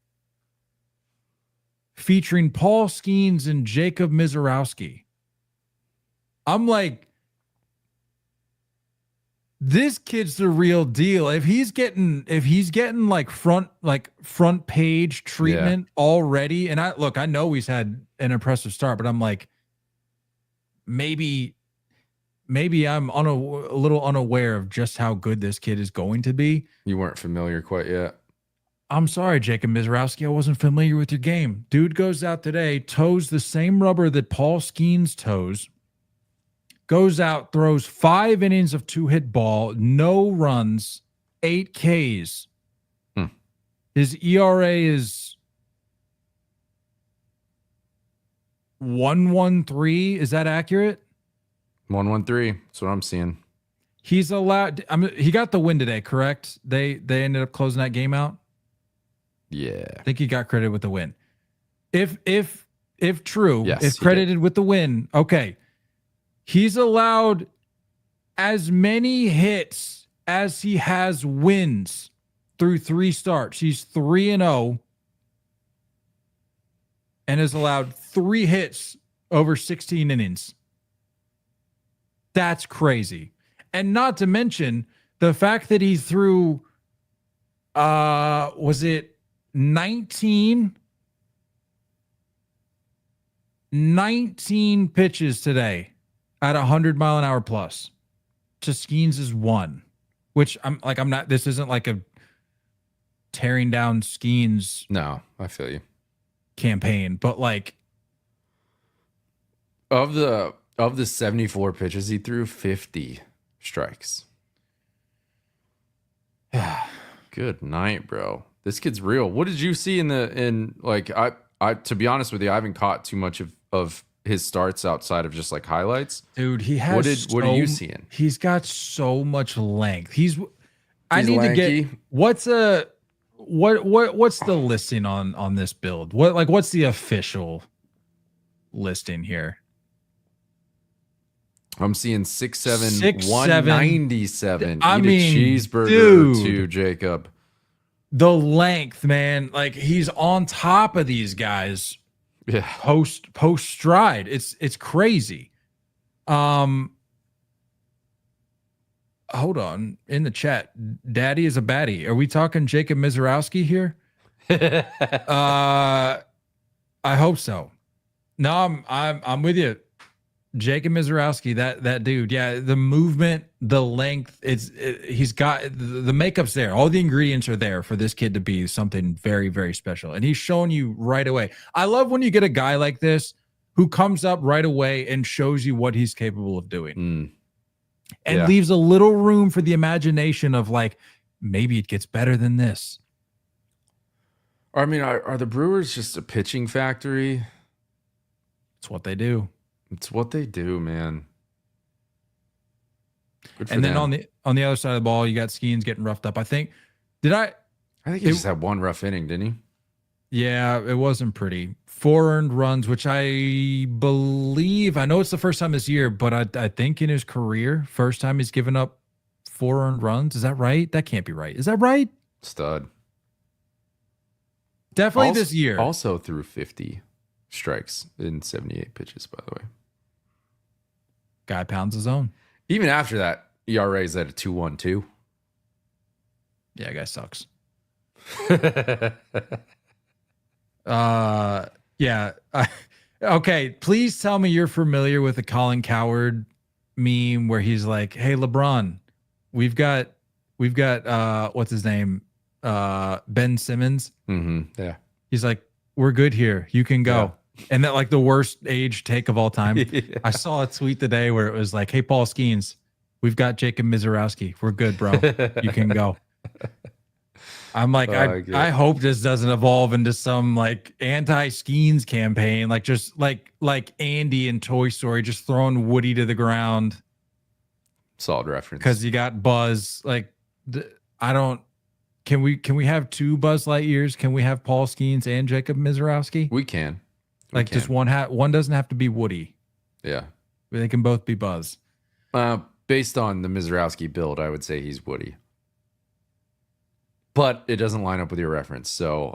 featuring Paul Skenes and Jacob Misiorowski, I'm like, this kid's the real deal. If he's getting like front page treatment already, and I know he's had an impressive start, but I'm like, maybe I'm a little unaware of just how good this kid is going to be. You weren't familiar quite yet. I'm sorry, Jacob Misiorowski. I wasn't familiar with your game. Dude goes out today, toes the same rubber that Paul Skenes toes. Goes out, throws 5 innings of 2-hit ball, no runs, 8 Ks. His ERA is 1.13. Is that accurate? 1.13. That's what I'm seeing. He's allowed. He got the win today, correct? They ended up closing that game out. Yeah, I think he got credited with the win. If true, yes, if credited with the win, okay. He's allowed as many hits as he has wins through 3 starts. He's 3-0 and has allowed 3 hits over 16 innings. That's crazy. And not to mention the fact that he threw, was it 19 pitches today at 100-mile-an-hour plus to Skenes' 1, which this isn't like a tearing down Skenes. No, I feel you. Campaign, but like of the 74 pitches he threw, 50 strikes. Good night, bro. This kid's real. What did you see I to be honest with you, I haven't caught too much of his starts outside of just like highlights. Dude, he has what are you seeing? He's got so much length. I need lanky. to get what's a what's the listing on this build? What's the official listing here? I'm seeing 6'7", 6'7", 197. I Eat mean, a cheeseburger dude. or two, Jacob. The length, man, like he's on top of these guys. Yeah. Post stride. It's crazy. Hold on. In the chat, Daddy is a baddie. Are we talking Jacob Misiorowski here? I hope so. No, I'm with you. Jacob Misiorowski, that dude. Yeah, the movement, the length, he's got the makeup's there. All the ingredients are there for this kid to be something very, very special. And he's showing you right away. I love when you get a guy like this who comes up right away and shows you what he's capable of doing. And leaves a little room for the imagination of like, maybe it gets better than this. I mean, are the Brewers just a pitching factory? It's what they do. It's what they do, man. Good for And then them. on the other side of the ball, you got Skenes getting roughed up. I think he just had one rough inning, didn't he? Yeah, it wasn't pretty. 4 earned runs, which I believe, I know it's the first time this year, but I think in his career, first time he's given up 4 earned runs. Is that right? That can't be right. Is that right? Stud. Definitely this year. Also threw 50 strikes in 78 pitches, by the way. Guy pounds his own. Even after that, ERA is at a 2.12. Yeah, guy sucks. Okay, please tell me you're familiar with the Colin Cowherd meme where he's like, "Hey LeBron, we've got what's his name? Ben Simmons." Yeah. He's like, "We're good here. You can go." Yeah. And that like the worst age take of all time. Yeah. I saw a tweet today where it was like, "Hey Paul Skenes, we've got Jacob Misiorowski. We're good, bro. You can go." I'm like, I hope this doesn't evolve into some like anti-Skenes campaign, like just like Andy in Toy Story, just throwing Woody to the ground. Solid reference. Because you got Buzz. Like, I don't. Can we have 2 Buzz Lightyears? Can we have Paul Skenes and Jacob Misiorowski? We can. Just one doesn't have to be Woody. Yeah, they can both be Buzz. Based on the Misiorowski build, I would say he's Woody. But it doesn't line up with your reference, so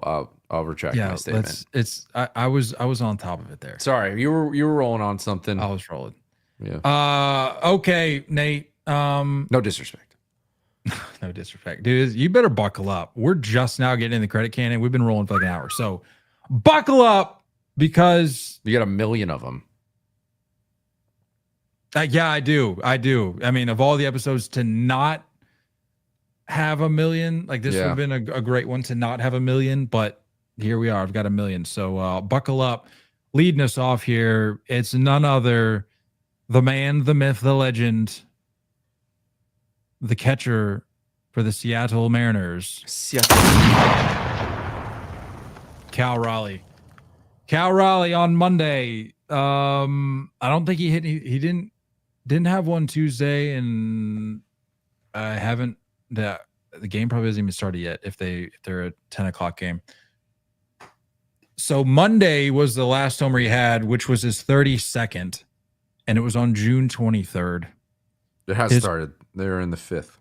I'll retract my statement. I was on top of it there. Sorry, you were rolling on something. I was rolling. Yeah. Okay, Nate. No disrespect. No disrespect, dude. You better buckle up. We're just now getting in the credit cannon. We've been rolling for like an hour, so buckle up because you got 1 million of them. Yeah, I do. I mean, of all the episodes to not have 1 million, like this would have been a great one to not have 1 million, but here we are. I've got 1 million. So buckle up. Leading us off here, it's none other, the man, the myth, the legend, the catcher for the Seattle Mariners. Cal Raleigh. Cal Raleigh on Monday. I don't think he hit. He didn't have one Tuesday, and I haven't. The game probably hasn't even started yet. If they're a 10:00 game. So Monday was the last homer he had, which was his 32nd, and it was on June 23rd. It has started. They're in the 5th.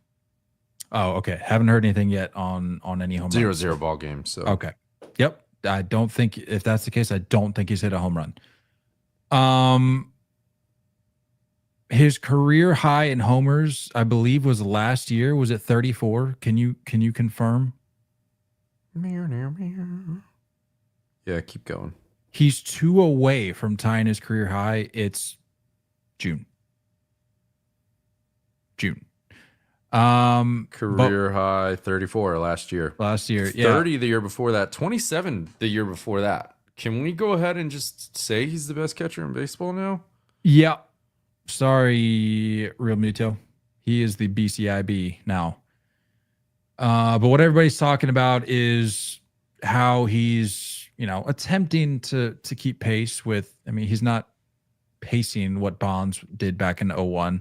Oh, okay. Haven't heard anything yet on any home 0-0 ball game. So okay. Yep. I don't think, if that's the case, I don't think he's hit a home run. His career high in homers, I believe, was last year. Was it 34? Can you confirm? Yeah, keep going. He's 2 away from tying his career high. It's June. Career high 34 last year. 30 the year before that. 27 the year before that. Can we go ahead and just say he's the best catcher in baseball now? Yeah. Sorry, Real Muto. He is the BCIB now. But what everybody's talking about is how he's, attempting to keep pace with, he's not pacing what Bonds did back in 01.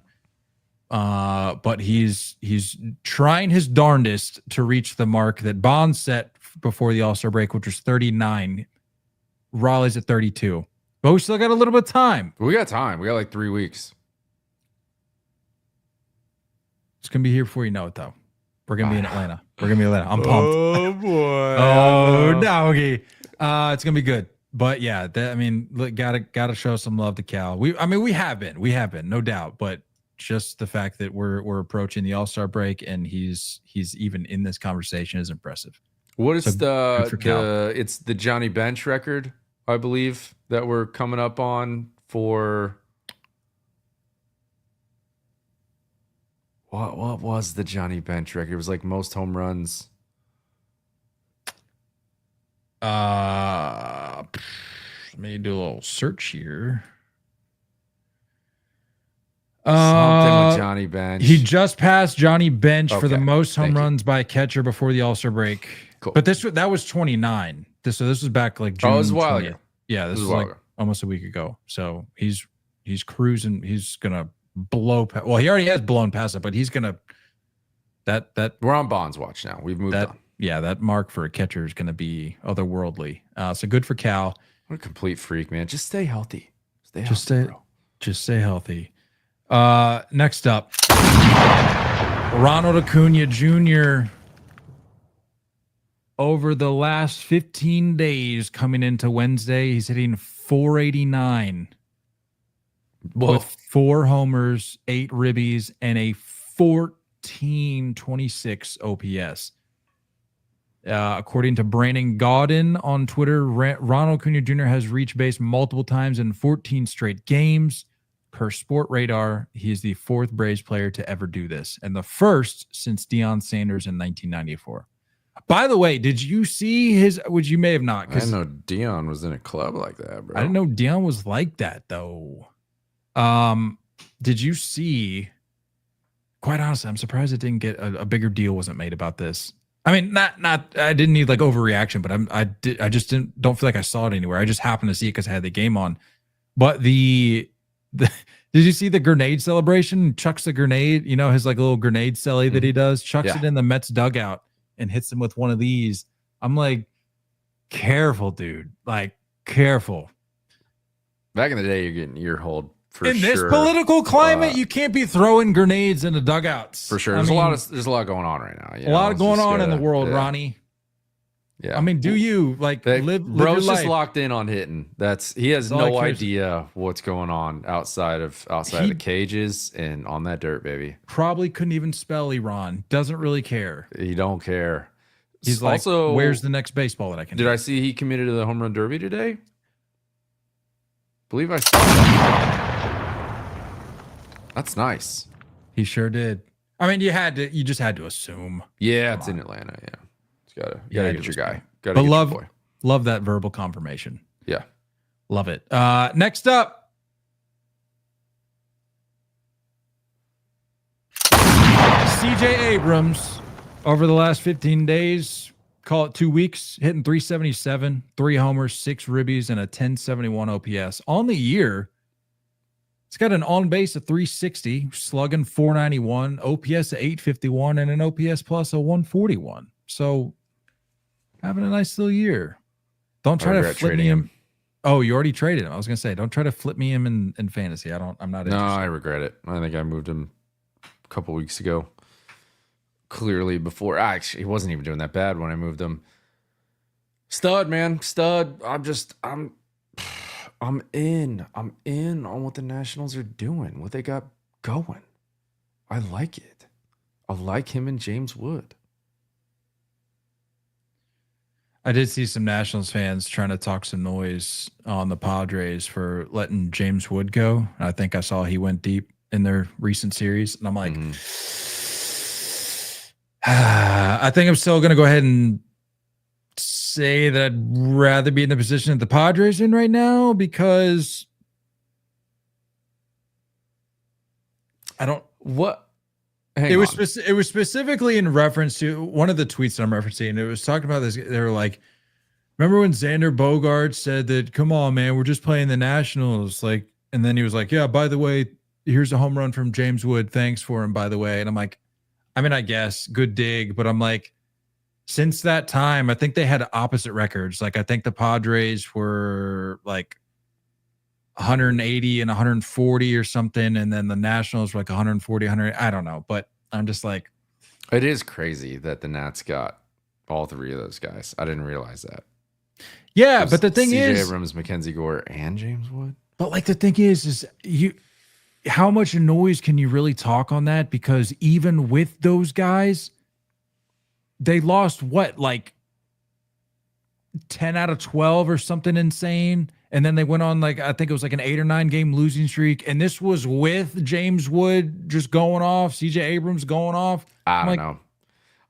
But he's trying his darndest to reach the mark that Bond set before the All-Star break, which was 39. Raleigh's at 32. But we still got a little bit of time. We got time. We got like 3 weeks. It's going to be here before you know it, though. We're going to be in Atlanta. We're going to be in Atlanta. I'm pumped. Oh, boy. Oh, doggy. It's going to be good. But yeah, look, gotta show some love to Cal. We have been, no doubt. But just the fact that we're approaching the All-Star break and he's even in this conversation is impressive. What is it's the Johnny Bench record, I believe, that we're coming up on for. What was the Johnny Bench record? It was like most home runs. Let me do a little search here. Something with Johnny Bench. He just passed Johnny Bench for the most home runs by a catcher before the All-Star break. Cool. But that was 29. This was back like June. Oh, it was a while 20th. ago. Yeah, this was like almost a week ago. So he's cruising. He's gonna blow. Well, he already has blown past it, but he's gonna. That we're on Bond's watch now. We've moved on. Yeah, that mark for a catcher is going to be otherworldly. So good for Cal. What a complete freak, man. Just stay healthy. Just stay healthy. Next up, Ronald Acuña Jr. Over the last 15 days coming into Wednesday, he's hitting 489 with 4 homers, 8 ribbies, and a 1426 OPS. According to Brandon Gaudin on Twitter, Ronald Acuña Jr. has reached base multiple times in 14 straight games. Per Sport Radar, he is the 4th Braves player to ever do this, and the first since Deion Sanders in 1994. By the way, did you see his? Which you may have not. I didn't know Deion was in a club like that, bro. I didn't know Deion was like that, though. Did you see? Quite honestly, I'm surprised it didn't get a bigger deal wasn't made about this. I mean, not. I didn't need like overreaction, but I just don't feel like I saw it anywhere. I just happened to see it because I had the game on. But did you see the grenade celebration? Chucks a grenade, his like little grenade celly that he does. Chucks it in the Mets dugout and hits him with one of these. I'm like, careful, dude. Like, careful. Back in the day, you're getting ear holed. In this political climate, you can't be throwing grenades into dugouts. For sure. There's a lot going on right now. A lot going on in the world, Ronnie. Yeah. I mean, do you live bro's your just life. locked in on hitting. He has no idea what's going on outside of the cages and on that dirt, baby. Probably couldn't even spell Iran. Doesn't really care. He don't care. He's also like, where's the next baseball that I can do? I see he committed to the home run derby today? Believe I saw that. That's nice. He sure did. I mean, you just had to assume. Yeah, it's in Atlanta. Yeah. Gotta get your guy. But love that verbal confirmation. Yeah. Love it. Next up. CJ Abrams over the last 15 days, call it 2 weeks, hitting 377, 3 homers, 6 ribbies, and a 1071 OPS. On the year, it's got an on base of 360, slugging 491, OPS of 851, and an OPS plus of 141. So having a nice little year. Don't try to flip me him. Oh, you already traded him. I was gonna say, don't try to flip me him in fantasy. I'm not interested. No, I regret it. I think I moved him a couple weeks ago. Clearly before. Actually, he wasn't even doing that bad when I moved him. Stud, man. Stud. I'm in on what the Nationals are doing, what they got going. I like it. I like him and James Wood. I did see some Nationals fans trying to talk some noise on the Padres for letting James Wood go. I think I saw he went deep in their recent series. And I'm like, I think I'm still going to go ahead and say that I'd rather be in the position that the Padres in right now because it was specifically in reference to one of the tweets that I'm referencing. It was talking about this. They were like, remember when Xander Bogaerts said that, come on, man, we're just playing the Nationals. Like, and then he was like, yeah, by the way, here's a home run from James Wood. Thanks for him, by the way. And I'm like, I mean, I guess good dig, but I'm like, since that time, I think they had opposite records. Like, I think the Padres were like 180 and 140 or something. And then the Nationals were like 140, 100. I don't know. But I'm just like, it is crazy that the Nats got all three of those guys. I didn't realize that. Yeah, but the thing is, C.J. Abrams, Mackenzie Gore, and James Wood. But like the thing is how much noise can you really talk on that? Because even with those guys, they lost what, like 10 out of 12 or something insane. And then they went on like, I think it was like an 8 or 9 game losing streak. And this was with James Wood just going off, CJ Abrams going off. I don't know.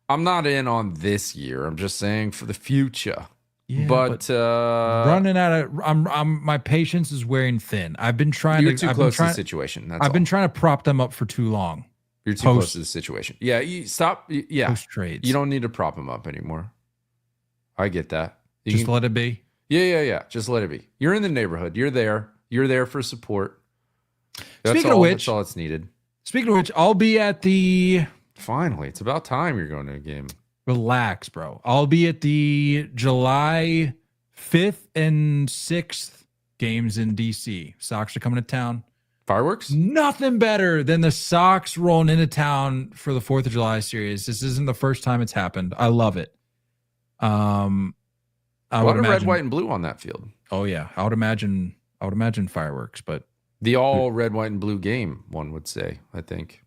I'm not in on this year. I'm just saying for the future. Yeah, but running out of, my patience is wearing thin. I've been trying you're too close to the situation. I've been trying to prop them up for too long. You're too close to the situation. Yeah, you stop. Yeah, post trades. You don't need to prop them up anymore. I get that. Just let it be. Yeah. Just let it be. You're in the neighborhood. You're there. You're there for support. Speaking of which, that's all it's needed. Speaking of which, I'll be at the. Finally, it's about time you're going to a game. Relax, bro. I'll be at the July 5th and 6th games in DC. Sox are coming to town. Fireworks? Nothing better than the Sox rolling into town for the 4th of July series. This isn't the first time it's happened. I love it. A lot of red, white, and blue on that field. Oh yeah, I would imagine fireworks, but the all red, white, and blue game, one would say. I think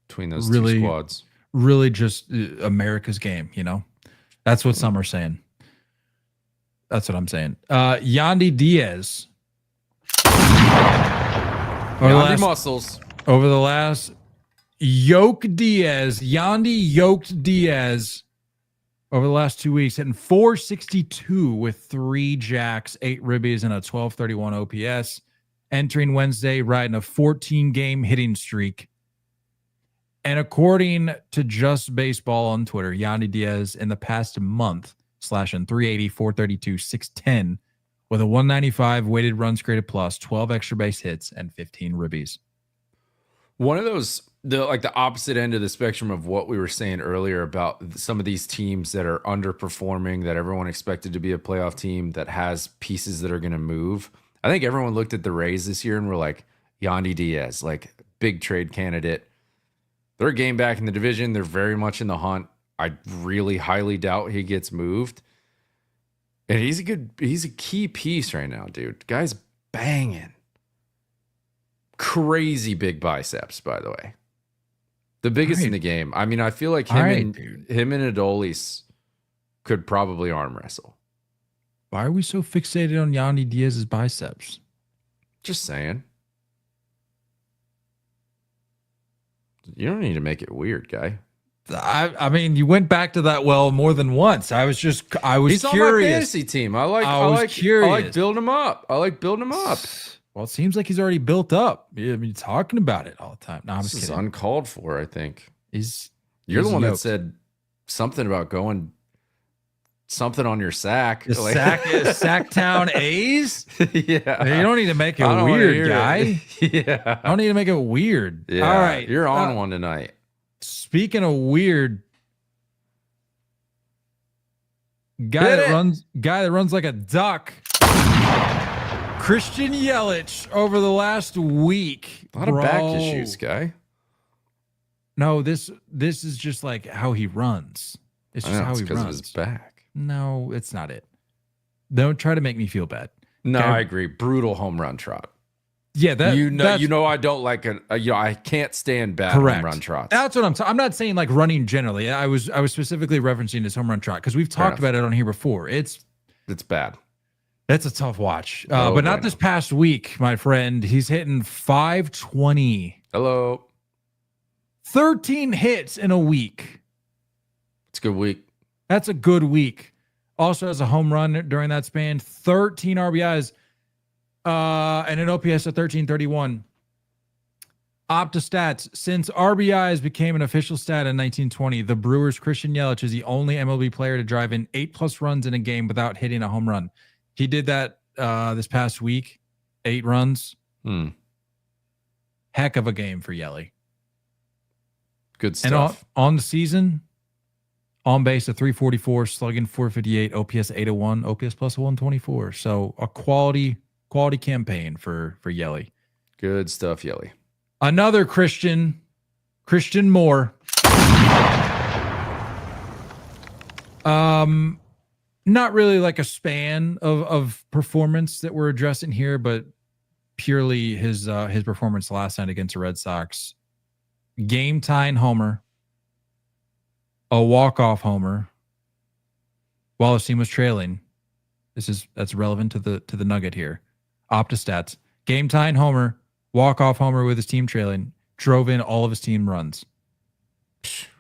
between those two squads. Really just America's game, you know? That's what some are saying. That's what I'm saying. Yandy Diaz. Yandy muscles. Over the last Yandy yoked Diaz over the last 2 weeks, hitting 462 with 3 jacks, 8 ribbies, and a 1231 OPS. Entering Wednesday, riding a 14-game hitting streak. And according to Just Baseball on Twitter, Yandy Diaz in the past month slashing 380, 432, 610 with a 195 weighted runs created plus, 12 extra base hits, and 15 ribbies. One of those, the opposite end of the spectrum of what we were saying earlier about some of these teams that are underperforming, that everyone expected to be a playoff team that has pieces that are going to move. I think everyone looked at the Rays this year and were like, Yandy Diaz, like big trade candidate. They're a game back in the division. They're very much in the hunt. I really highly doubt he gets moved. And he's a key piece right now, dude. Guy's banging. Crazy big biceps, by the way. The biggest in the game. I mean, I feel like him and Adolis could probably arm wrestle. Why are we so fixated on Yandy Diaz's biceps? Just saying. You don't need to make it weird, guy. I mean, you went back to that well more than once. I was He's curious. on my fantasy team. I like building him up. Well, it seems like he's already built up. I mean, talking about it all the time. No, I'm just kidding. kidding. Is uncalled for, I think. You're the one that said something about going something on your sack. The sack is Sacktown A's? Yeah. You don't need to make it weird, guy. Yeah. I don't need to make it weird. Yeah. All right. You're on one tonight. Speaking of weird, guy that runs like a duck. Christian Yelich over the last week. A lot of back issues, guy. No, this is just like how he runs. It's just how he runs. Of his back. No, it's not it. Don't try to make me feel bad. No, okay? I agree. Brutal home run trot. Yeah, I don't like I can't stand bad home run trots. That's what I'm not saying like running generally. I was specifically referencing his home run trot because we've talked about it on here before. It's bad. That's a tough watch. But not this past week, my friend. He's hitting 520. Hello. 13 hits in a week. It's a good week. That's a good week. Also has a home run during that span, 13 RBIs, and an OPS of 1331. Opta stats. Since RBIs became an official stat in 1920, the Brewers' Christian Yelich is the only MLB player to drive in 8+ runs in a game without hitting a home run. He did that this past week, 8 runs. heck of a game for Yelly. Good And stuff. on the season, on base of 344, slugging 458, OPS 801, OPS plus 124. So a quality campaign for Yelly. Good stuff, Yelly. Another Christian Moore. Not really like a span of performance that we're addressing here, but purely his performance last night against the Red Sox. Game tying homer, a walk-off homer while his team was trailing. That's relevant to the nugget here. Optastats. Game tying homer, walk-off homer with his team trailing, drove in all of his team runs.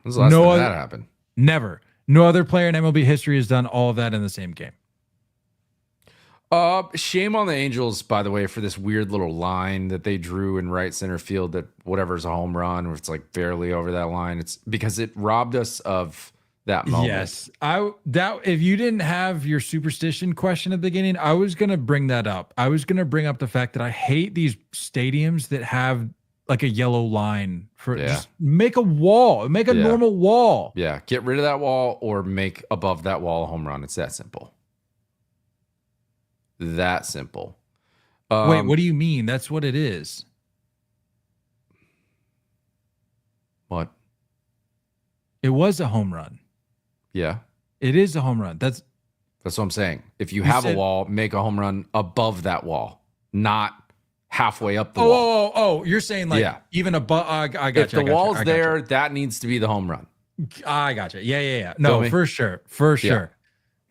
When's the last time that happened? Never. No other player in MLB history has done all of that in the same game. Shame on the Angels, by the way, for this weird little line that they drew in right center field that whatever's a home run, or it's like barely over that line. It's because it robbed us of that moment. Yes. If you didn't have your superstition question at the beginning, I was going to bring that up. I was going to bring up the fact that I hate these stadiums that have like a yellow line for just make a wall, make a normal wall. Yeah. Get rid of that wall or make above that wall a home run. It's that simple. That simple. Wait, what do you mean? That's what it is. What? It was a home run. Yeah. It is a home run. That's what I'm saying. If you have a wall, make a home run above that wall, not halfway up the wall. Oh, you're saying like even above. I got if you. If the wall's there, that needs to be the home run. I got you. Yeah. No, for sure.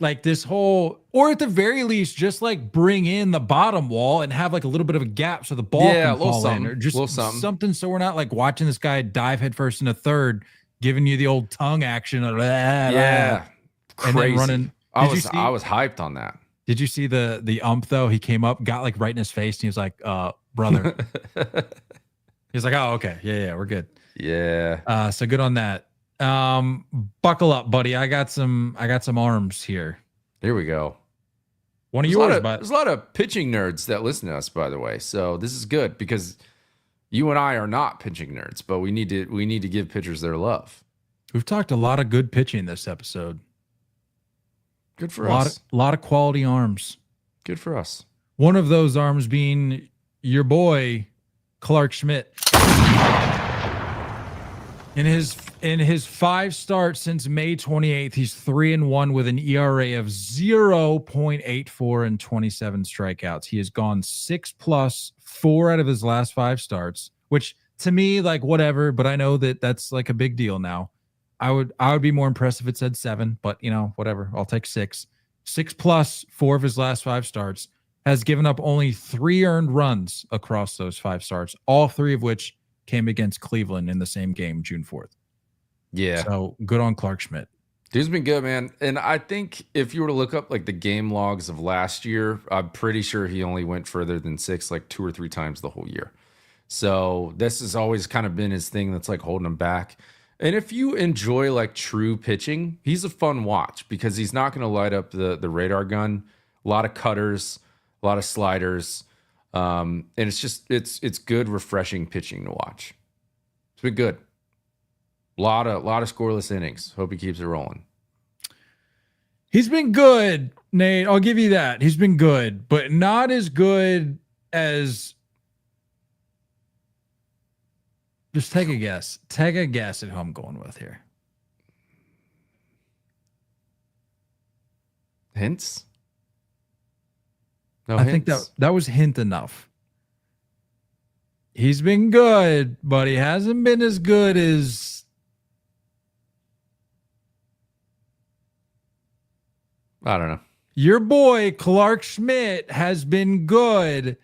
Like this whole, or at the very least, just like bring in the bottom wall and have like a little bit of a gap so the ball can fall in, or just something so we're not like watching this guy dive headfirst in a third, giving you the old tongue action. Crazy. And then running. I was hyped on that. Did you see the ump though? He came up, got like right in his face, and he was like, brother. He's like, oh, okay. Yeah, we're good. Yeah. So good on that. Buckle up, buddy. I got some arms here. There we go. One of yours, but there's a lot of pitching nerds that listen to us, by the way. So this is good because you and I are not pitching nerds, but we need to give pitchers their love. We've talked a lot of good pitching this episode. Good for us. A lot of quality arms. Good for us. One of those arms being your boy, Clark Schmidt. In his 5 starts since May 28th, he's 3-1 with an ERA of 0.84 and 27 strikeouts. He has gone 6+ 4 out of his last 5 starts, which to me, like whatever, but I know that that's like a big deal now. I would be more impressed if it said 7, but whatever. I'll take 6. 6+ 4 of his last 5 starts, has given up only 3 earned runs across those 5 starts, all 3 of which came against Cleveland in the same game, June 4th. Yeah. So good on Clark Schmidt. Dude's been good, man. And I think if you were to look up like the game logs of last year, I'm pretty sure he only went further than 6, like 2 or 3 times the whole year. So this has always kind of been his thing that's like holding him back. And if you enjoy like true pitching, he's a fun watch because he's not going to light up the radar gun. A lot of cutters, a lot of sliders. And it's just it's good, refreshing pitching to watch. It's been good. A lot of scoreless innings. Hope he keeps it rolling. He's been good, Nate. I'll give you that. He's been good, but not as good as. Just take a guess. Take a guess at who I'm going with here. Hints? No I hints? think that was hint enough. He's been good, but he hasn't been as good as. I don't know. Your boy, Clark Schmidt, has been good,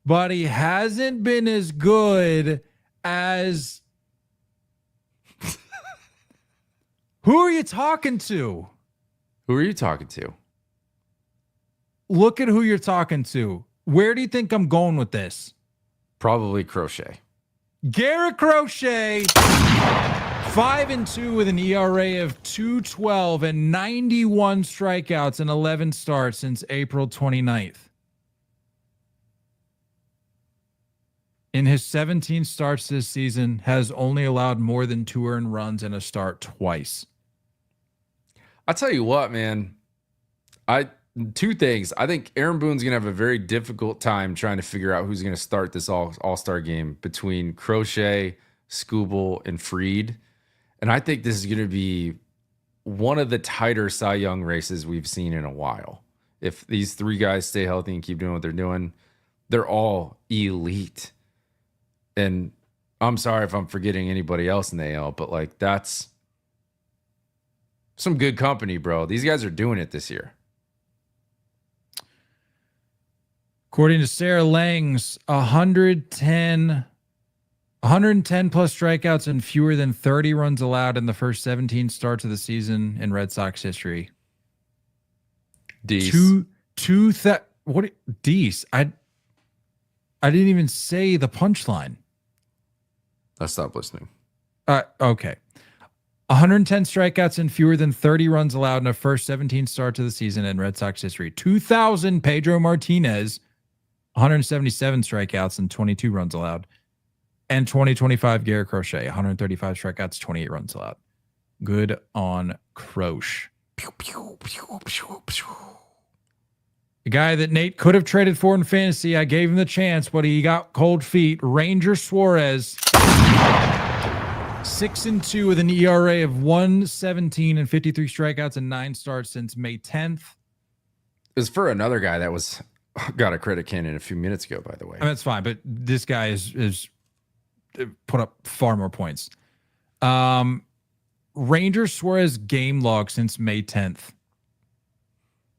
but he hasn't been as good as. Who are you talking to? Who are you talking to? Look at who you're talking to. Where do you think I'm going with this? Probably Crochet. Garrett Crochet, 5-2 with an ERA of 2.12 and 91 strikeouts in 11 starts since April 29th. In his 17 starts this season, has only allowed more than 2 earned runs in a start twice. I'll tell you what, man. Two things. I think Aaron Boone's going to have a very difficult time trying to figure out who's going to start this all-star game between Crochet, Skubal, and Fried. And I think this is going to be one of the tighter Cy Young races we've seen in a while. If these 3 guys stay healthy and keep doing what they're doing, they're all elite. And I'm sorry if I'm forgetting anybody else in the AL, but like that's some good company, bro. These guys are doing it this year. According to Sarah Langs, 110 plus strikeouts and fewer than 30 runs allowed in the first 17 starts of the season in Red Sox history. Deese. What Deese? I didn't even say the punchline. I stopped listening. Okay. 110 strikeouts and fewer than 30 runs allowed in the first 17 starts of the season in Red Sox history. 2000, Pedro Martinez, 177 strikeouts and 22 runs allowed. And 2025, Garrett Crochet, 135 strikeouts, 28 runs allowed. Good on Croce. The guy that Nate could have traded for in fantasy, I gave him the chance, but he got cold feet. Ranger Suarez, 6-2 with an ERA of 1.17 and 53 strikeouts and 9 starts since May 10th. It was for another guy that got a credit cannon a few minutes ago, by the way. I mean, that's fine, but this guy is put up far more points. Ranger Suarez game log since May 10th.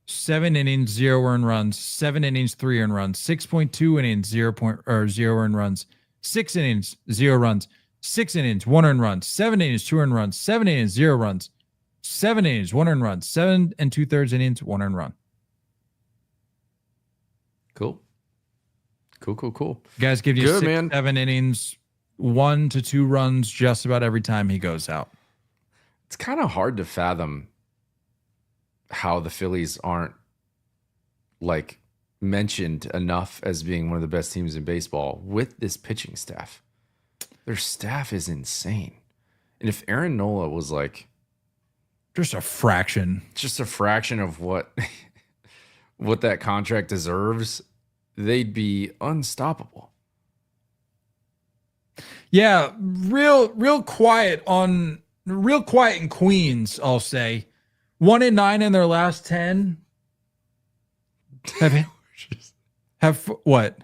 7 innings, 0 earned runs. 7 innings, 3 earned runs. 6.2 innings, 0 earned runs. 6 innings, 0 runs. 6 innings, 1 earned run. 7 innings, 2 earned runs. 7 innings, 0 runs. 7 innings, 1 earned run. 7 2/3 innings, 1 earned run. Cool. Guys give you Good, 6, man. 7 innings, 1 to 2 runs just about every time he goes out. It's kind of hard to fathom how the Phillies aren't like mentioned enough as being one of the best teams in baseball with this pitching staff. Their staff is insane. And if Aaron Nola was like Just a fraction of what that contract deserves, they'd be unstoppable. Yeah, real quiet in Queens, I'll say. 1-9 in their last 10. Have what?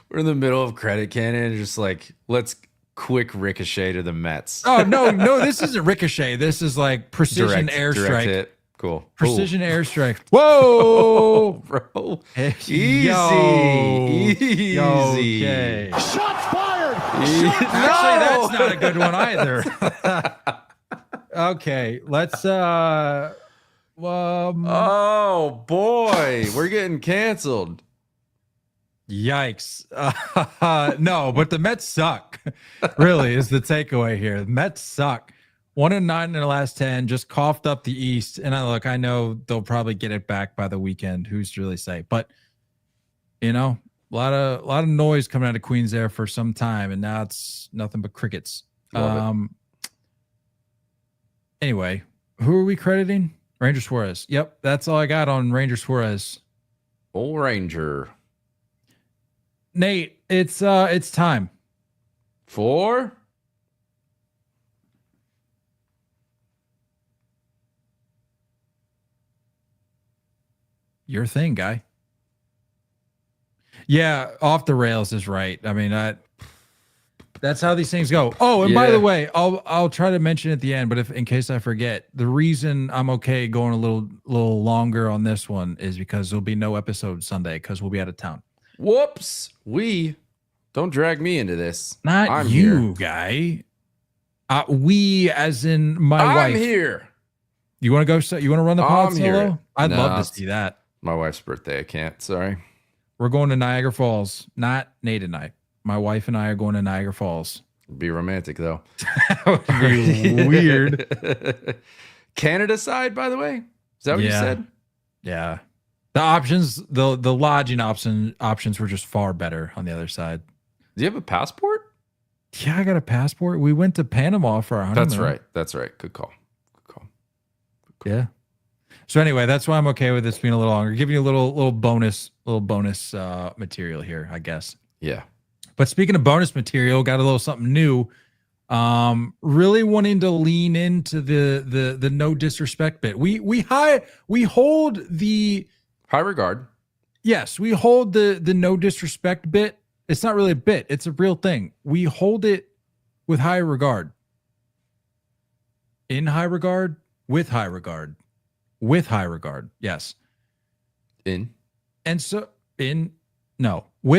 We're in the middle of credit cannon, just like, let's quick ricochet to the Mets. Oh, no, this isn't ricochet. This is like precision airstrike. Direct hit. Cool. Precision airstrike. Whoa, bro. Easy. Okay. Shots fired. Actually, that's not a good one either. Okay, let's Oh boy, we're getting canceled. Yikes. No, but the Mets suck. Really is the takeaway here. The Mets suck. 1-9 in the last 10, just coughed up the East. And I know they'll probably get it back by the weekend. Who's to really say? But a lot of noise coming out of Queens there for some time, and now it's nothing but crickets. Anyway, who are we crediting? Ranger Suarez. Yep, that's all I got on Ranger Suarez. Old Ranger. Nate, it's time. For your thing, guy. Yeah, off the rails is right. I mean, that's how these things go. Oh, and by the way, I'll try to mention at the end, but if in case I forget, the reason I'm okay going a little longer on this one is because there'll be no episode Sunday because we'll be out of town. whoops. Don't drag me into this. I'm you, here. Guy. We, as in my wife. I'm here. You want to go? You want to run the pod solo? Here. I'd love to see that. My wife's birthday. I can't. Sorry. We're going to Niagara Falls. Not Nate and I. My wife and I are going to Niagara Falls. Be romantic though. That would be weird. Canada side, by the way. Is that what you said? Yeah. the lodging options were just far better on the other side. Do you have a passport? Yeah, I got a passport. We went to Panama for our honeymoon. That's right. Good call. Yeah. So anyway, that's why I'm okay with this being a little longer. Giving you a little bonus material here, I guess. Yeah. But speaking of bonus material, got a little something new. Really wanting to lean into the no disrespect bit. We hold the high regard. Yes, we hold the no disrespect bit. It's not really a bit, it's a real thing. We hold it with high regard. In high regard, with high regard. With high regard. Yes. With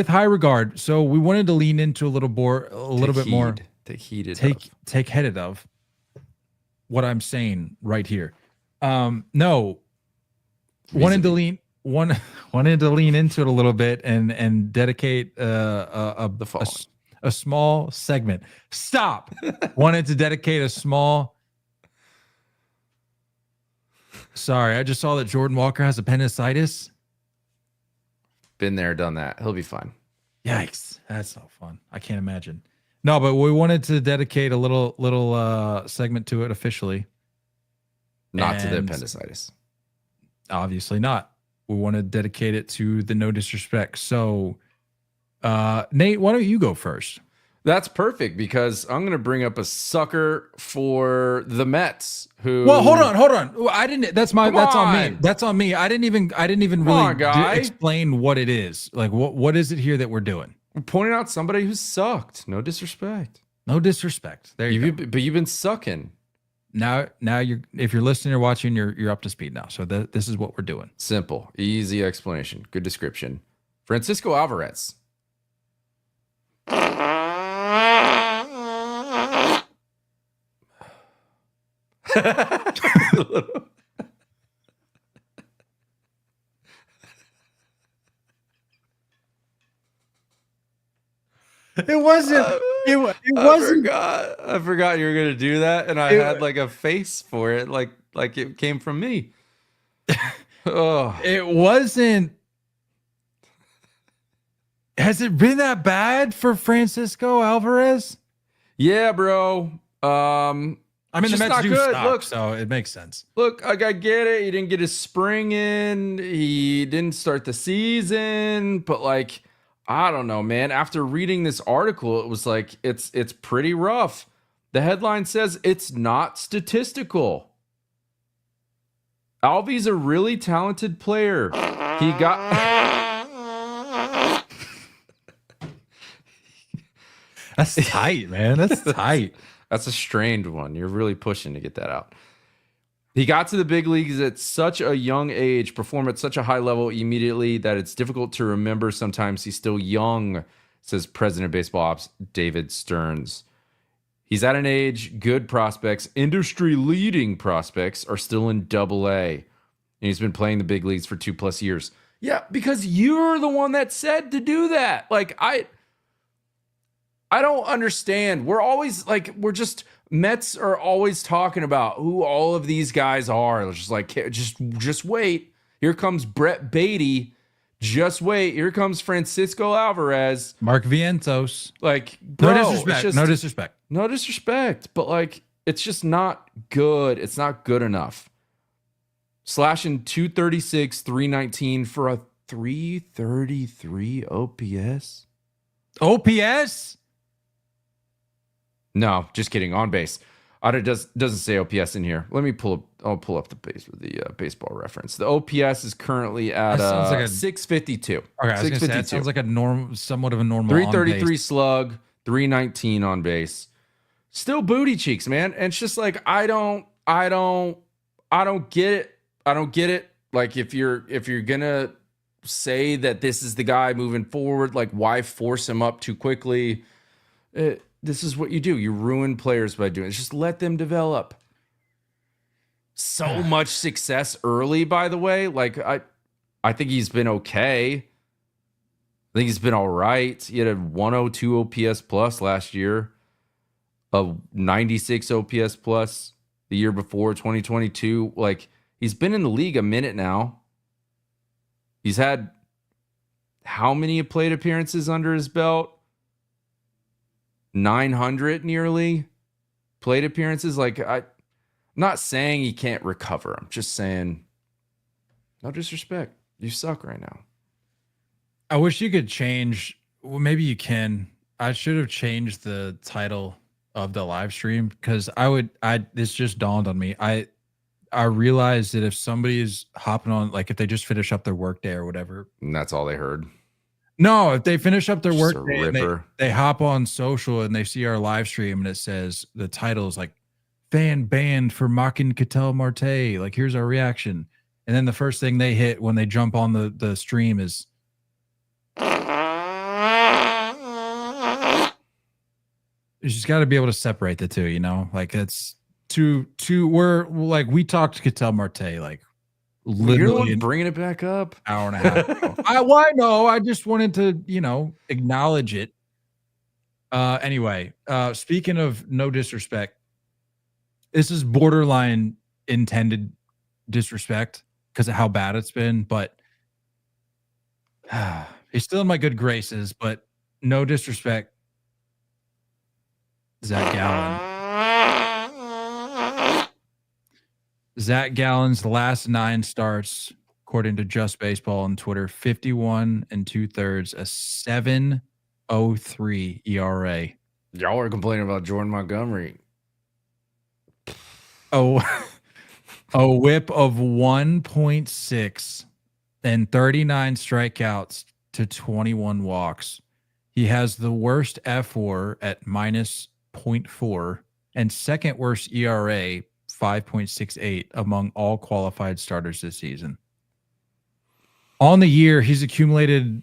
high regard. So we wanted to lean into a little bit more. Take headed of what I'm saying right here. Wanted to lean into it a little bit and dedicate a small segment. Stop. Wanted to dedicate a small. Sorry, I just saw that Jordan Walker has appendicitis. Been there, done that. He'll be fine. Yikes. That's so fun. I can't imagine. No, but we wanted to dedicate a little segment to it officially. Not to the appendicitis. Obviously not. We want to dedicate it to the no disrespect. So, Nate, why don't you go first? That's perfect because I'm going to bring up a sucker for the Mets. Who? Well, hold on. I didn't. That's on me. That's on me. I didn't even really explain what it is. Like, what is it here that we're doing? We're pointing out somebody who sucked. No disrespect. No disrespect. There you go. But you've been sucking. Now if you're listening or watching, you're up to speed now. So this is what we're doing. Simple, easy explanation. Good description. Francisco Alvarez. It wasn't. I forgot you were gonna do that, and I had like a face for it, like it came from me. Oh, it wasn't. Has it been that bad for Francisco Alvarez? Yeah, bro. I mean, the Mets do suck, so it makes sense. Look, I get it. He didn't get his spring in. He didn't start the season, but like, I don't know, man. After reading this article, it was like it's pretty rough. The headline says it's not statistical. Alvy's a really talented player. He got. That's tight, man. That's tight. That's a strained one. You're really pushing to get that out. He got to the big leagues at such a young age, performed at such a high level immediately that it's difficult to remember sometimes he's still young, says President of Baseball Ops David Stearns. He's at an age, good prospects, industry-leading prospects are still in Double-A. And he's been playing the big leagues for 2+ years. Yeah, because you're the one that said to do that. Like, I don't understand. Mets are always talking about who all of these guys are. It's just like, just wait. Here comes Brett Beatty. Just wait. Here comes Francisco Alvarez. Mark Vientos. Like, bro, no disrespect. But like, it's just not good. It's not good enough. Slashing 236, 319 for a 333 OPS. OPS? No, just kidding. On base. It doesn't say OPS in here. Let me I'll pull up the baseball reference. The OPS is currently at 652. Okay, I was 652. Say, that sounds like somewhat of a normal 333 slug, 319 on base. Still booty cheeks, man. And it's just like I don't get it. I don't get it. Like if you're gonna say that this is the guy moving forward, like why force him up too quickly? This is what you do. You ruin players by doing it. Just let them develop. So much success early, by the way. Like I think he's been okay. I think he's been all right. He had a 102 OPS plus last year, a 96 OPS plus the year before, 2022. Like he's been in the league a minute now. He's had how many plate appearances under his belt? 900 nearly plate appearances. Like, I'm not saying he can't recover. I'm just saying, no disrespect. You suck right now. I wish you could change. Well, maybe you can. I should have changed the title of the live stream because this just dawned on me. I realized that if somebody is hopping on, like if they just finish up their workday or whatever. And that's all they heard. No, if they finish up their Just workday and they hop on social and they see our live stream and it says the title is like fan banned for mocking Ketel Marte. Like, here's our reaction. And then the first thing they hit when they jump on the stream is you just got to be able to separate the two, you know? Like, it's two we're like, we talked to Ketel Marte like literally bringing it back up hour and a half ago. I know. I just wanted to, acknowledge it. Anyway, speaking of no disrespect, this is borderline intended disrespect because of how bad it's been, but he's still in my good graces, but no disrespect. Zach Gallen's last 9 starts, according to Just Baseball on Twitter, 51 2/3, a 7.03 ERA. Y'all were complaining about Jordan Montgomery. Oh, a whip of 1.6 and 39 strikeouts to 21 walks. He has the worst F4 at -0.4 and second worst ERA, 5.68 among all qualified starters this season. On the year, he's accumulated,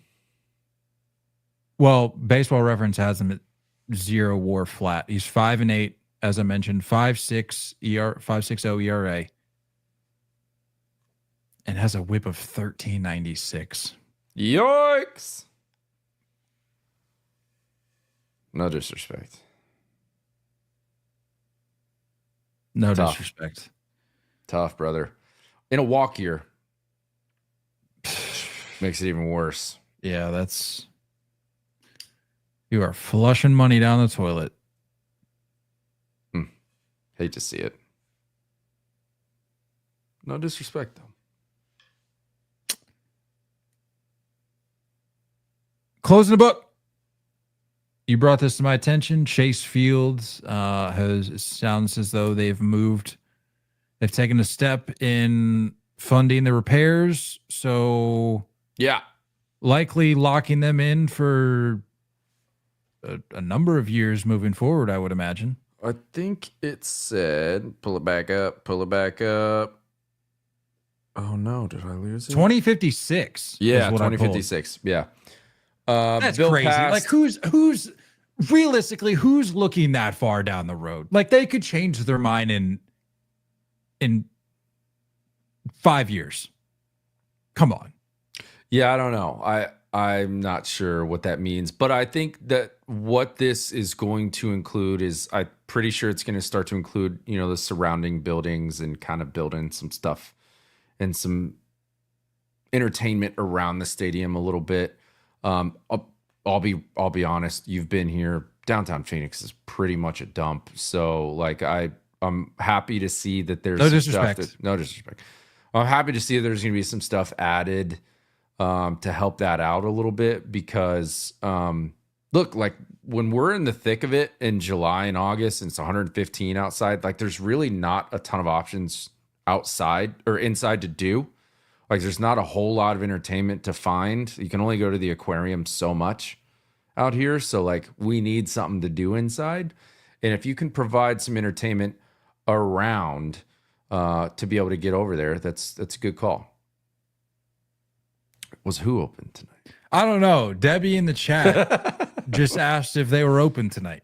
well, Baseball Reference has him at 0 WAR flat. He's 5-8, as I mentioned, 5.60 ERA, and has a whip of 13.96. Yikes! No disrespect. No disrespect. Tough, brother. In a walk year. Makes it even worse. Yeah, you are flushing money down the toilet. Hate to see it. No disrespect, though. Closing the book. You brought this to my attention. Chase Fields sounds as though they've taken a step in funding the repairs. So yeah, likely locking them in for a number of years moving forward, I would imagine. I think it said, pull it back up. Oh no, did I lose it? 2056. Yeah, 2056. Yeah. That's crazy. Like, who's realistically, who's looking that far down the road? Like, they could change their mind in 5 years. Come on. Yeah, I don't know. I'm not sure what that means, but I think that what this is going to include is, I'm pretty sure it's going to start to include, the surrounding buildings and kind of building some stuff and some entertainment around the stadium a little bit. I'll be honest. You've been here. Downtown Phoenix is pretty much a dump. So like, I'm happy to see that there's no disrespect. No disrespect. I'm happy to see that there's going to be some stuff added to help that out a little bit because look, like when we're in the thick of it in July and August and it's 115 outside, like there's really not a ton of options outside or inside to do. Like there's not a whole lot of entertainment to find. You can only go to the aquarium so much out here. So like we need something to do inside. And if you can provide some entertainment around to be able to get over there, that's a good call. Was who open tonight? I don't know. Debbie in the chat just asked if they were open tonight.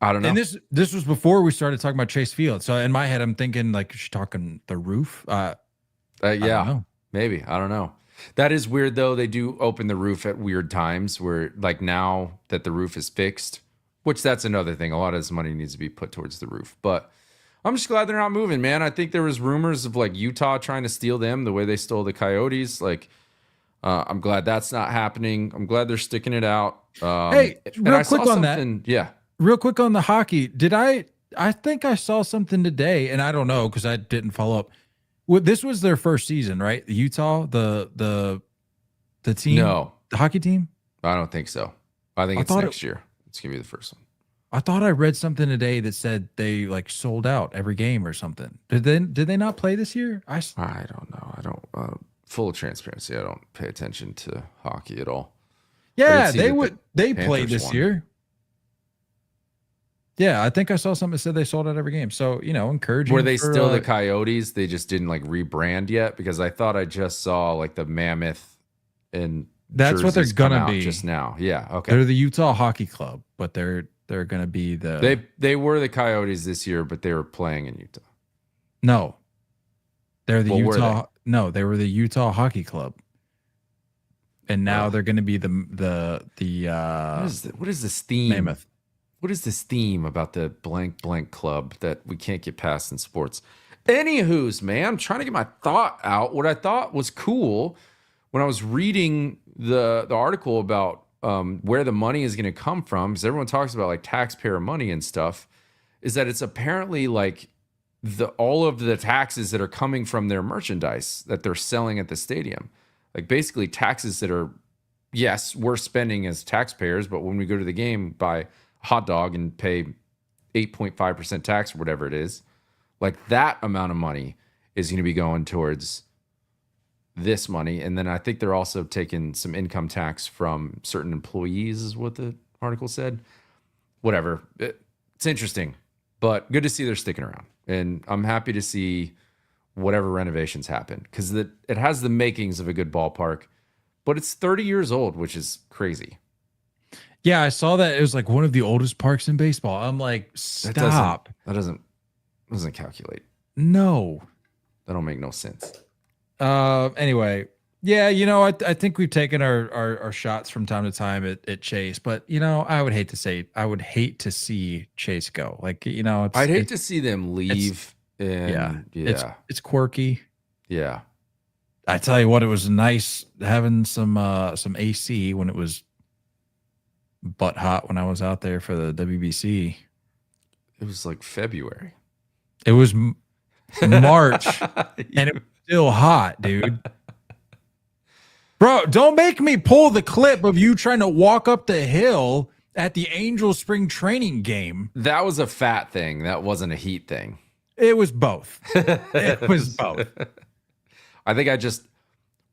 I don't know. And this was before we started talking about Chase Field. So in my head, I'm thinking like, is she talking the roof? Yeah, maybe. I don't know. That is weird though. They do open the roof at weird times where like now that the roof is fixed, which that's another thing. A lot of this money needs to be put towards the roof. But I'm just glad they're not moving, man. I think there was rumors of like Utah trying to steal them the way they stole the Coyotes. Like, I'm glad that's not happening. I'm glad they're sticking it out. Hey, real quick on that. Yeah. Real quick on the hockey. I think I saw something today, and I don't know because I didn't follow up. Well, this was their first season, right? The Utah, the team, No, the hockey team. I don't think so. I think it's next year. It's gonna be the first one. I thought I read something today that said they like sold out every game or something. Did they not play this year? I don't know. I don't. Full transparency, I don't pay attention to hockey at all. Yeah, they played this year. Yeah, I think I saw something that said they sold out every game. So, encouraging. Were they still the Coyotes? They just didn't like rebrand yet? Because I thought I just saw like the Mammoth and that's what they're gonna be just now. Yeah, okay. They're the Utah Hockey Club, but they're gonna be they were the Coyotes this year, but they were playing in Utah. No. They're the Utah. No, they were the Utah Hockey Club. And now they're gonna be the what is this theme? Mammoth. What is this theme about the blank blank club that we can't get past in sports? Anywho's, man, I'm trying to get my thought out. What I thought was cool when I was reading the article about where the money is going to come from, because everyone talks about like taxpayer money and stuff, is that it's apparently like all of the taxes that are coming from their merchandise that they're selling at the stadium. Like basically taxes that are, yes, we're spending as taxpayers, but when we go to the game, buy hot dog and pay 8.5% tax or whatever it is, like that amount of money is going to be going towards this money. And then I think they're also taking some income tax from certain employees is what the article said. Whatever. It's interesting, but good to see they're sticking around. And I'm happy to see whatever renovations happen because it has the makings of a good ballpark, but it's 30 years old, which is crazy. Yeah, I saw that it was like one of the oldest parks in baseball. I'm like, stop. That doesn't calculate. No. That don't make no sense. Anyway, yeah, I think we've taken our shots from time to time at Chase, but I would hate to see Chase go. Like, I'd hate to see them leave. It's quirky. Yeah. I tell you what, it was nice having some AC when it was butt hot when I was out there for the WBC. It was like February. It was March and it was still hot, dude. Bro, don't make me pull the clip of you trying to walk up the hill at the Angel spring training game. That was a fat thing. That wasn't a heat thing. It was both. It was both. I think I just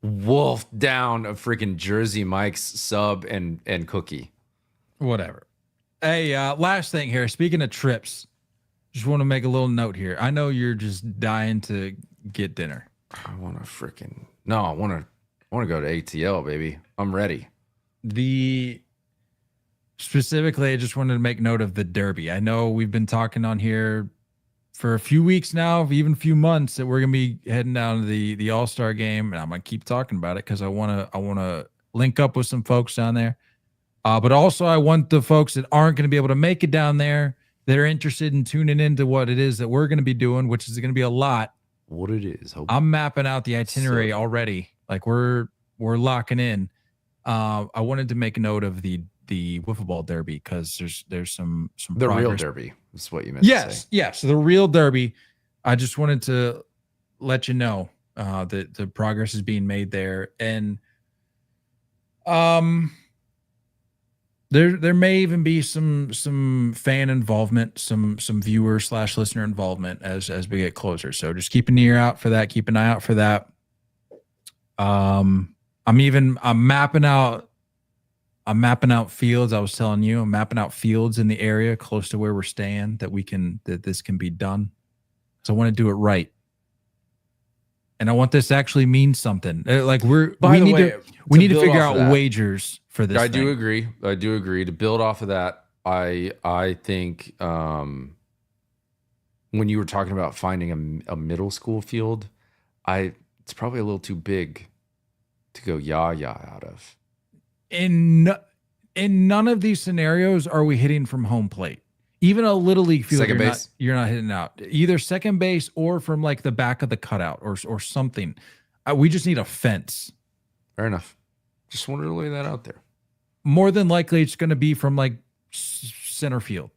wolfed down a freaking Jersey Mike's sub and cookie. Whatever. Hey, last thing here. Speaking of trips, just want to make a little note here. I know you're just dying to get dinner. I want to go to ATL, baby. I'm ready. Specifically, I just wanted to make note of the Derby. I know we've been talking on here for a few weeks now, even a few months, that we're gonna be heading down to the All-Star game, and I'm gonna keep talking about it because I wanna link up with some folks down there. But also I want the folks that aren't going to be able to make it down there that are interested in tuning into what it is that we're going to be doing, which is going to be a lot. What it is. I'm mapping out the itinerary already. Like we're locking in. I wanted to make a note of the wiffle ball derby because there's some the progress. Real derby is what you meant to say. Yes, the real derby. I just wanted to let you know that the progress is being made there, and There may even be some fan involvement, some viewer / listener involvement as we get closer. So just keep an ear out for that. Keep an eye out for that. I'm mapping out fields. I was telling you, I'm mapping out fields in the area close to where we're staying that this can be done. So I want to do it right. And I want this to actually mean something. Like we need to figure out wagers for this. I do agree. To build off of that, I think when you were talking about finding a middle school field, it's probably a little too big to go out of. In none of these scenarios are we hitting from home plate. Even a little league field, Second base? You're not hitting out. Either second base or from like the back of the cutout or something. We just need a fence. Fair enough. Just wanted to lay that out there. More than likely, it's going to be from like center field.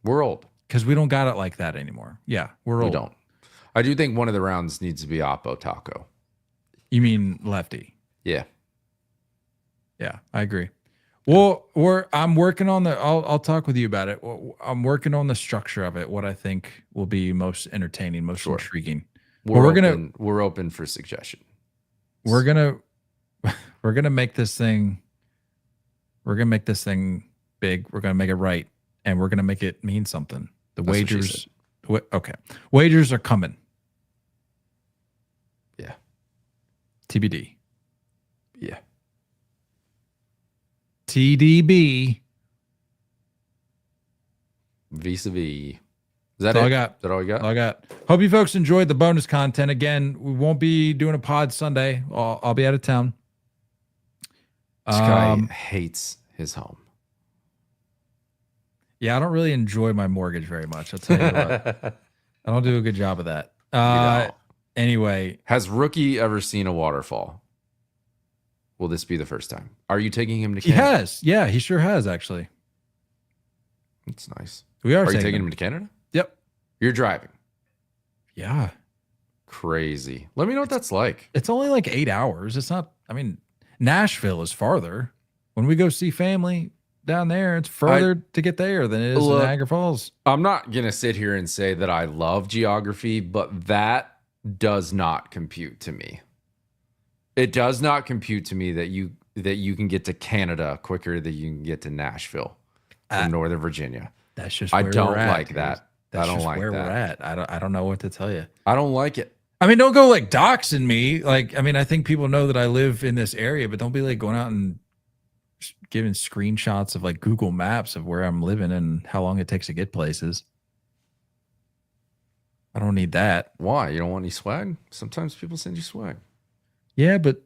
We're old. Because we don't got it like that anymore. Yeah, we're old. We don't. I do think one of the rounds needs to be Oppo Taco. You mean lefty? Yeah. Yeah, I agree. Well, I'm working on I'll talk with you about it. I'm working on the structure of it, what I think will be most entertaining, most intriguing. We're open for suggestion. We're gonna make this thing big. We're gonna make it right, and we're gonna make it mean something. The wagers, okay. Wagers are coming. Yeah. TBD. Yeah. TDB. Vis-a-vis. Is that all it? I got. Is that all you got? All I got. Hope you folks enjoyed the bonus content. Again, we won't be doing a pod Sunday. I'll be out of town. This guy hates his home. Yeah, I don't really enjoy my mortgage very much. I'll tell you what. I don't do a good job of that. Anyway. Has Rookie ever seen a waterfall? Will this be the first time? Are you taking him to Canada? He has. Yeah, he sure has, actually. That's nice. We are you taking him to Canada? Yep. You're driving? Yeah. Crazy. Let me know what that's like. It's only like 8 hours. It's not, Nashville is farther. When we go see family down there, it's further to get there than it is in Niagara Falls. I'm not going to sit here and say that I love geography, but that does not compute to me. It does not compute to me that you can get to Canada quicker than you can get to Nashville from Northern Virginia. That's just I where don't we're at, like dude. that. That's I don't just like where that. we're at. I don't know what to tell you. I don't like it. Don't go like doxing me. I think people know that I live in this area, but don't be like going out and giving screenshots of like Google Maps of where I'm living and how long it takes to get places. I don't need that. Why? You don't want any swag? Sometimes people send you swag. Yeah, but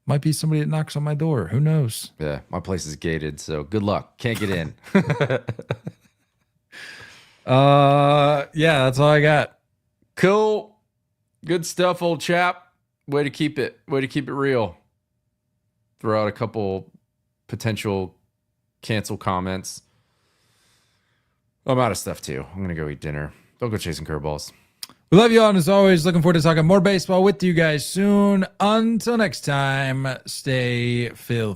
might be somebody that knocks on my door. Who knows? Yeah, my place is gated, so good luck. Can't get in. Yeah, that's all I got. Cool. Good stuff, old chap. Way to keep it real. Throw out a couple potential cancel comments. I'm out of stuff too. I'm gonna go eat dinner. Don't go chasing curveballs. We love you all, and as always, looking forward to talking more baseball with you guys soon. Until next time, stay filthy.